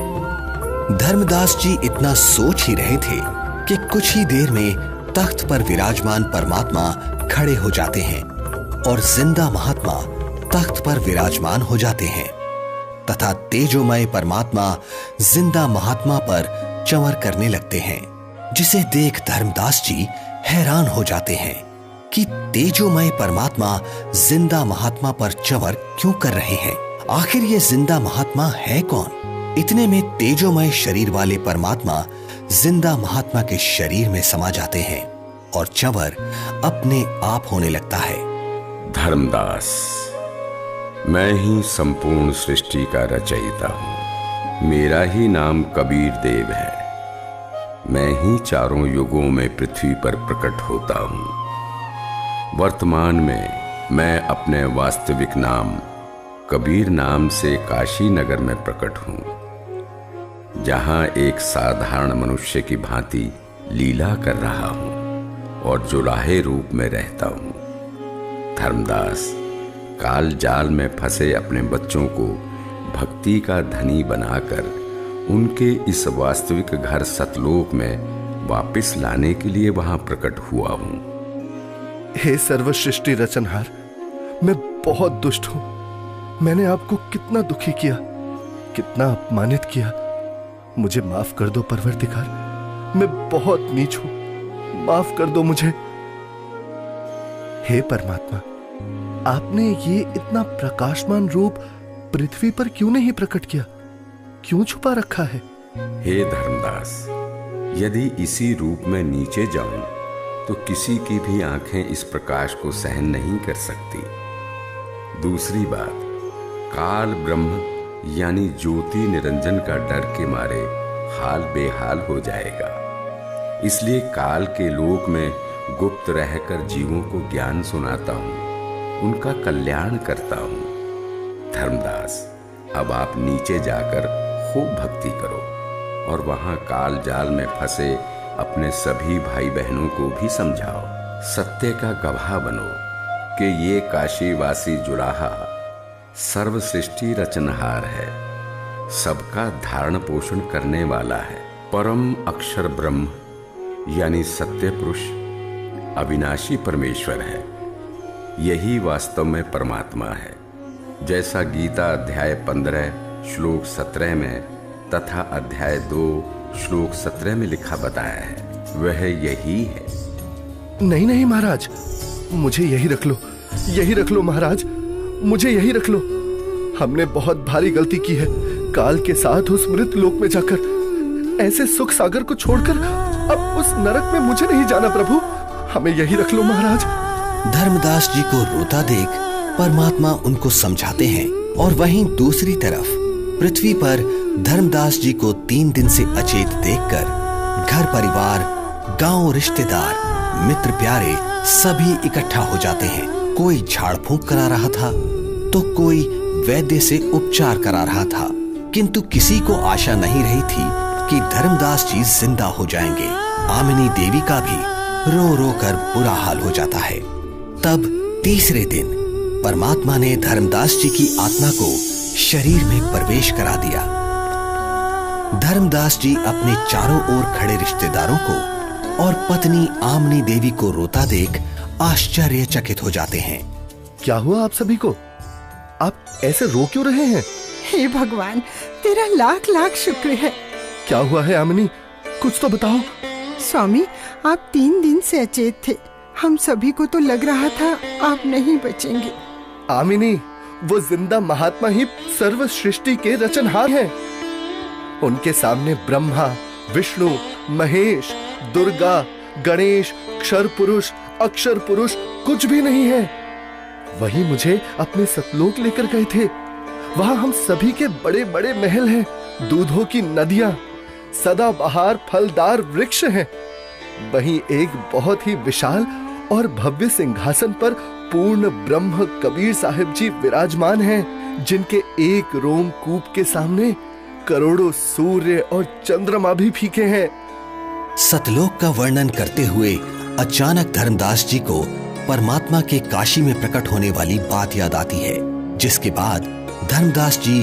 धर्मदास जी इतना सोच ही रहे थे कि कुछ ही देर में तख्त पर विराजमान परमात्मा खड़े हो जाते हैं और जिंदा महात्मा तख्त पर विराजमान हो जाते हैं तथा तेजोमय परमात्मा जिंदा महात्मा पर चंवर करने लगते हैं, जिसे देख धर्मदास जी हैरान हो जाते हैं कि तेजोमय परमात्मा जिंदा महात्मा पर चंवर क्यों कर रहे हैं। आखिर ये जिंदा महात्मा है कौन? इतने में तेजोमय शरीर वाले परमात्मा जिंदा महात्मा के शरीर में समा जाते हैं और चंवर अपने आप होने लगता है। धर्मदास, मैं ही संपूर्ण सृष्टि का रचयिता हूं। मेरा ही नाम कबीर देव है। मैं ही चारों युगों में पृथ्वी पर प्रकट होता हूं। वर्तमान में मैं अपने वास्तविक नाम कबीर नाम से काशी नगर में प्रकट हूं, जहां एक साधारण मनुष्य की भांति लीला कर रहा हूं और जुलाहे रूप में रहता हूं। धर्मदास, काल जाल में फंसे अपने बच्चों को भक्ति का धनी बनाकर उनके इस वास्तविक घर सतलोक में वापस लाने के लिए वहां प्रकट हुआ हूं। हे सर्वसृष्टि रचनहार, मैं बहुत दुष्ट हूं। मैंने आपको कितना दुखी किया, कितना अपमानित किया। मुझे माफ कर दो परवरदिगार, मैं बहुत नीच हूं, माफ कर दो मुझे। हे परमात्मा, आपने ये इतना प्रकाशमान रूप पृथ्वी पर क्यों नहीं प्रकट किया? क्यों छुपा रखा है? हे धर्मदास, यदि इसी रूप में नीचे जाऊं तो किसी की भी आंखें इस प्रकाश को सहन नहीं कर सकती। दूसरी बात, काल ब्रह्म यानी ज्योति निरंजन का डर के मारे हाल बेहाल हो जाएगा। इसलिए काल के लोक में गुप्त रहकर जीवों को ज्ञान सुनाता हूं, उनका कल्याण करता हूं। धर्मदास, अब आप नीचे जाकर खूब भक्ति करो और वहां काल जाल में फंसे अपने सभी भाई बहनों को भी समझाओ। सत्य का गवाह बनो कि ये काशीवासी जुलाहा सर्व सृष्टि रचनहार है, सबका धारण पोषण करने वाला है, परम अक्षर ब्रह्म यानी सत्य पुरुष अविनाशी परमेश्वर है। यही वास्तव में परमात्मा है, जैसा गीता अध्याय 15 श्लोक 17 में तथा अध्याय 2 श्लोक 17 में लिखा बताया है, वह यही है। नहीं नहीं महाराज, मुझे यही रख लो, यही रख लो महाराज, मुझे यही रख लो। हमने बहुत भारी गलती की है। काल के साथ उस मृत लोक में जाकर ऐसे सुख सागर को छोड़कर अब उस नरक में मुझे नहीं जाना प्रभु, हमें यही रख लो महाराज। धर्मदास जी को रोता देख परमात्मा उनको समझाते हैं और वहीं दूसरी तरफ पृथ्वी पर धर्मदास जी को 3 दिन से अचेत देखकर घर परिवार, गांव, रिश्तेदार, मित्र प्यारे सभी इकट्ठा हो जाते हैं। कोई झाड़ फूंक करा रहा था तो कोई वैद्य से उपचार करा रहा था, किंतु किसी को आशा नहीं रही थी कि धर्मदास जी जिंदा हो जाएंगे। आमिनी देवी का भी रो रो कर बुरा हाल हो जाता है। तब तीसरे दिन परमात्मा ने धर्मदास जी की आत्मा को शरीर में प्रवेश करा दिया। धर्मदास जी अपने चारों ओर खड़े रिश्तेदारों को और पत्नी आमिनी देवी को रोता देख आश्चर्यचकित हो जाते हैं। क्या हुआ आप सभी को? आप ऐसे रो क्यों रहे हैं? हे भगवान, तेरा लाख लाख शुक्र है। क्या हुआ है आमिनी, कुछ तो बताओ। स्वामी, आप 3 दिन से अचेत थे। हम सभी को तो लग रहा था आप नहीं बचेंगे। आमिनी, वो जिंदा महात्मा ही सर्व सृष्टि के रचनहार हैं। उनके सामने ब्रह्मा, विष्णु, महेश, दुर्गा, गणेश, क्षर पुरुष, अक्षर पुरुष कुछ भी नहीं है। वही मुझे अपने सतलोक लेकर गए थे। वहां हम सभी के बड़े बड़े महल हैं, दूधों की नदियां, सदाबहार फलदार वृक्ष हैं। वहीं एक बहुत ही विशाल और भव्य सिंहासन पर पूर्ण ब्रह्म कबीर साहिब जी विराजमान हैं, जिनके एक रोमकूप के सामने करोड़ों सूर्य और चंद्रमा भी फीके हैं। सतलोक का वर्णन करते हुए अचानक धर्मदास जी को परमात्मा के काशी में प्रकट होने वाली बात याद आती है, जिसके बाद धर्मदास जी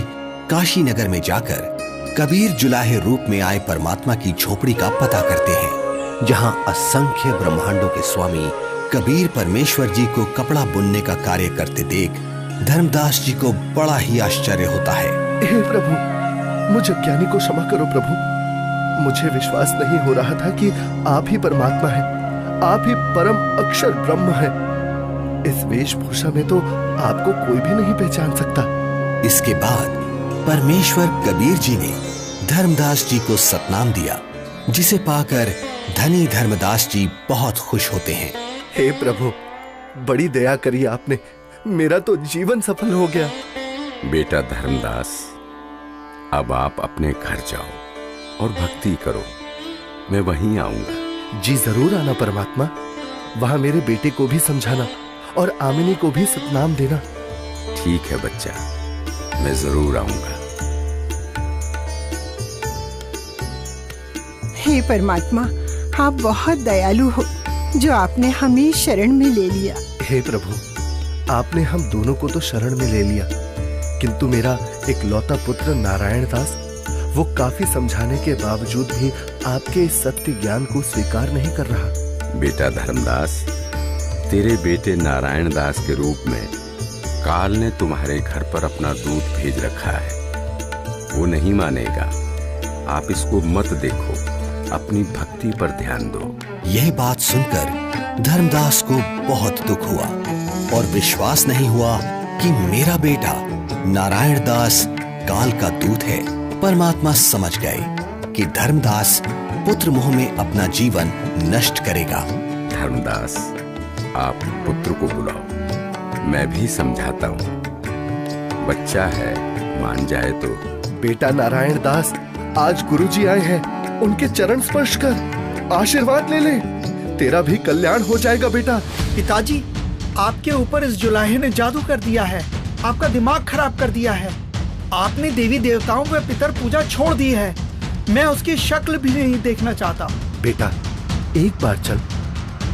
काशी नगर में जाकर कबीर जुलाहे रूप में आए परमात्मा की झोपड़ी का पता करते हैं। जहां असंख्य ब्रह्मांडों के स्वामी कबीर परमेश्वर जी को कपड़ा बुनने का कार्य करते देख धर्मदास जी को बड़ा ही आश्चर्य होता है। हे प्रभु, मुझ अज्ञानी को क्षमा करो प्रभु। मुझे विश्वास नहीं हो रहा था कि आप ही परमात्मा हैं, आप ही परम अक्षर ब्रह्म हैं। इस वेशभूषा में तो आपको कोई भी नहीं पहचान सकता। इसके बाद परमेश्वर कबीर जी ने धर्मदास जी को सतनाम दिया, जिसे पाकर धनी धर्मदास जी बहुत खुश होते हैं। हे प्रभु, बड़ी दया करी आपने, मेरा तो जीवन सफल हो गया। बेटा धर्मदास, अब आप अपने घर जाओ और भक्ति करो, मैं वहीं आऊंगा। जी जरूर आना परमात्मा, वहां मेरे बेटे को भी समझाना और आमिनी को भी सतनाम देना। ठीक है बच्चा, मैं जरूर आऊंगा। हे परमात्मा, आप बहुत दयालु हो जो आपने हमें शरण में ले लिया। हे प्रभु, आपने हम दोनों को तो शरण में ले लिया, किंतु मेरा इकलौता पुत्र नारायण दास, वो काफी समझाने के बावजूद भी आपके इस सत्य ज्ञान को स्वीकार नहीं कर रहा। बेटा धर्मदास, तेरे बेटे नारायण दास के रूप में काल ने तुम्हारे घर पर अपना दूत भेज रखा है। वो नहीं मानेगा। आप इसको मत देखो, अपनी भक्ति पर ध्यान दो। यह बात सुनकर धर्मदास को बहुत दुख हुआ और विश्वास नहीं हुआ कि मेरा बेटा नारायण दास काल का दूत है। परमात्मा समझ गए कि धर्मदास पुत्र मोह में अपना जीवन नष्ट करेगा। धर्मदास, आप पुत्र को बुलाओ, मैं भी समझाता हूँ। बच्चा है, मान जाए तो। बेटा नारायण दास, आज गुरुजी आए हैं, उनके चरण स्पर्श कर आशीर्वाद ले ले, तेरा भी कल्याण हो जाएगा बेटा। पिताजी, आपके ऊपर इस जुलाहे ने जादू कर दिया है, आपका दिमाग खराब कर दिया है। आपने देवी देवताओं व पितर पूजा छोड़ दी है। मैं उसकी शक्ल भी नहीं देखना चाहता। बेटा, एक बार चल,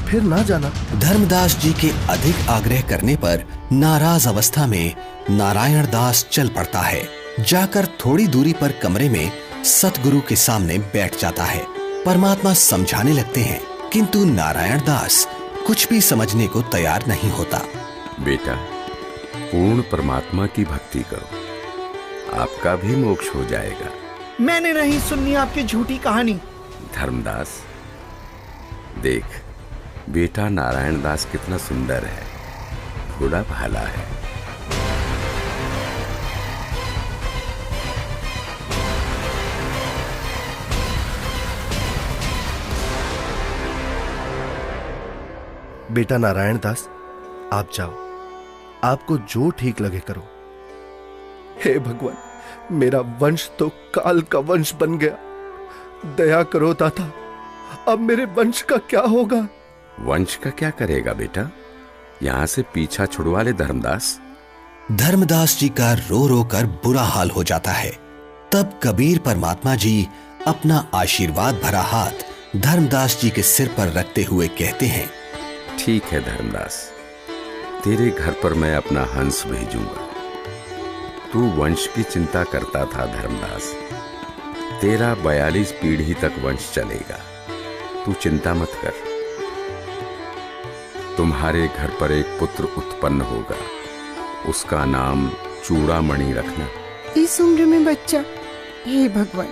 फिर ना जाना। धर्मदास जी के अधिक आग्रह करने पर नाराज अवस्था में नारायण दास चल पड़ता है। जाकर थोड़ी दूरी पर कमरे में सतगुरु के सामने बैठ जाता है। परमात्मा समझाने लगते हैं, किंतु नारायण दास कुछ भी समझने को तैयार नहीं होता। बेटा, पूर्ण परमात्मा की भक्ति करो, आपका भी मोक्ष हो जाएगा। मैंने नहीं सुननी आपकी झूठी कहानी। धर्मदास, देख, बेटा नारायण दास कितना सुंदर है, भोला भाला है। बेटा नारायण दास, आप जाओ, आपको जो ठीक लगे करो। हे भगवान, मेरा वंश तो काल का वंश बन गया, दया करो दाता, अब मेरे वंश का क्या होगा? वंश का क्या करेगा बेटा, यहां से पीछा छुड़वा ले धर्मदास। धर्मदास जी का रो रो कर बुरा हाल हो जाता है। तब कबीर परमात्मा जी अपना आशीर्वाद भरा हाथ धर्मदास जी के सिर पर रखते हुए कहते हैं, ठीक है धर्मदास, तेरे घर पर मैं अपना हंस भेजूंगा। तू वंश की चिंता करता था धर्मदास, तेरा 42 पीढ़ी तक वंश चलेगा, तू चिंता मत कर। तुम्हारे घर पर एक पुत्र उत्पन्न होगा, उसका नाम चूड़ामणि रखना। इस उम्र में बच्चा? हे भगवान,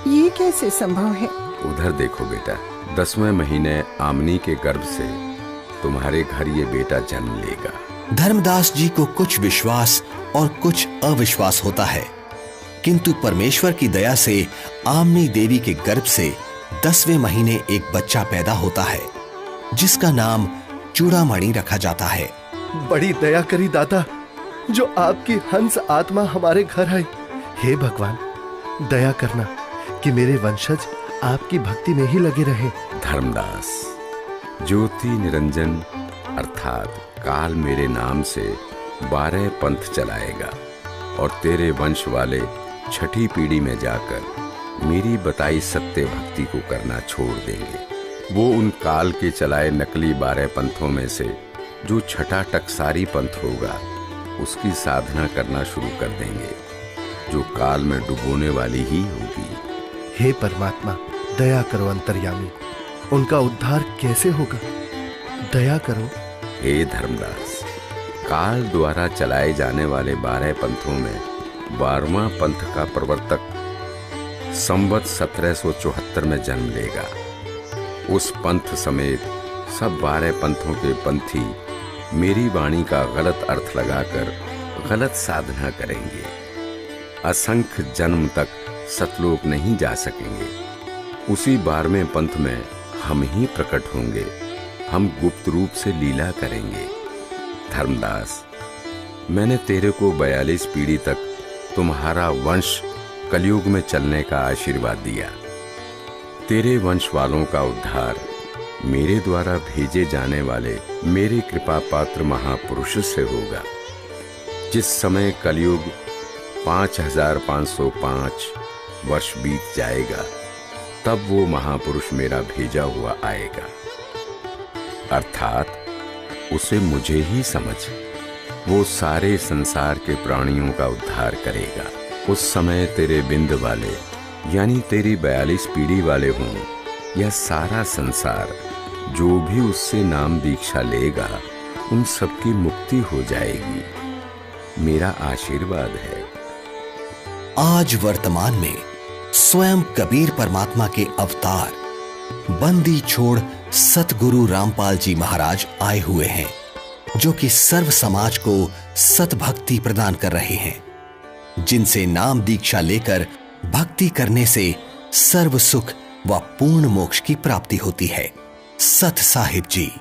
ये कैसे संभव है? उधर देखो बेटा, 10वें महीने आमनी के गर्भ से तुम्हारे घर ये बेटा जन्म लेगा। धर्मदास जी को कुछ विश्वास और कुछ अविश्वास होता है, किंतु परमेश्वर की दया से आमनी देवी के गर्भ से 10वें महीने एक बच्चा पैदा होता है, जिसका नाम चूड़ामणि रखा जाता है। बड़ी दया करी दाता, जो आपकी हंस आत्मा हमारे घर आई। हे भगवान, दया करना कि मेरे वंशज आपकी भक्ति में ही लगे रहे। धर्मदास, ज्योति निरंजन अर्थात काल मेरे नाम से 12 पंथ चलाएगा और तेरे वंश वाले 6ठी पीढ़ी में जाकर मेरी बताई सत्य भक्ति को करना छोड़ देंगे। वो उन काल के चलाए नकली 12 पंथों में से जो 6ठा टकसारी पंथ होगा, उसकी साधना करना शुरू कर देंगे, जो काल में डुबोने वाली ही होगी। हे परमात्मा, दया करो अंतर्यामी, उनका उद्धार कैसे होगा? दया करो। हे धर्मदास, काल द्वारा चलाए जाने वाले 12 पंथों में 12वां पंथ का प्रवर्तक संवत 1774 में जन्म लेगा। उस पंथ समेत सब 12 पंथों के पंथी मेरी वाणी का गलत अर्थ लगाकर गलत साधना करेंगे। असंख्य जन्म तक सतलोक नहीं जा सकेंगे। उसी 12वें पंथ में हम ही प्रकट होंगे। हम गुप्त रूप से लीला करेंगे। धर्मदास, मैंने तेरे को 42 पीढ़ी तक तुम्हारा वंश कलयुग में चलने का आशीर्वाद दिया। तेरे वंश वालों का उद्धार मेरे द्वारा भेजे जाने वाले मेरे कृपा पात्र महापुरुष से होगा। जिस समय कलयुग 5505 वर्ष बीत जाएगा, तब वो महापुरुष मेरा भेजा हुआ आएगा। अर्थात उसे मुझे ही समझ, वो सारे संसार के प्राणियों का उद्धार करेगा। उस समय तेरे बिंद वाले यानी तेरी 42 पीढ़ी वाले हों या सारा संसार, जो भी उससे नाम दीक्षा लेगा उन सबकी मुक्ति हो जाएगी। मेरा आशीर्वाद है। आज वर्तमान में स्वयं कबीर परमात्मा के अवतार बंदी छोड़ सतगुरु रामपाल जी महाराज आए हुए हैं, जो कि सर्व समाज को सतभक्ति प्रदान कर रहे हैं, जिनसे नाम दीक्षा लेकर भक्ति करने से सर्व सुख व पूर्ण मोक्ष की प्राप्ति होती है। सत साहिब जी।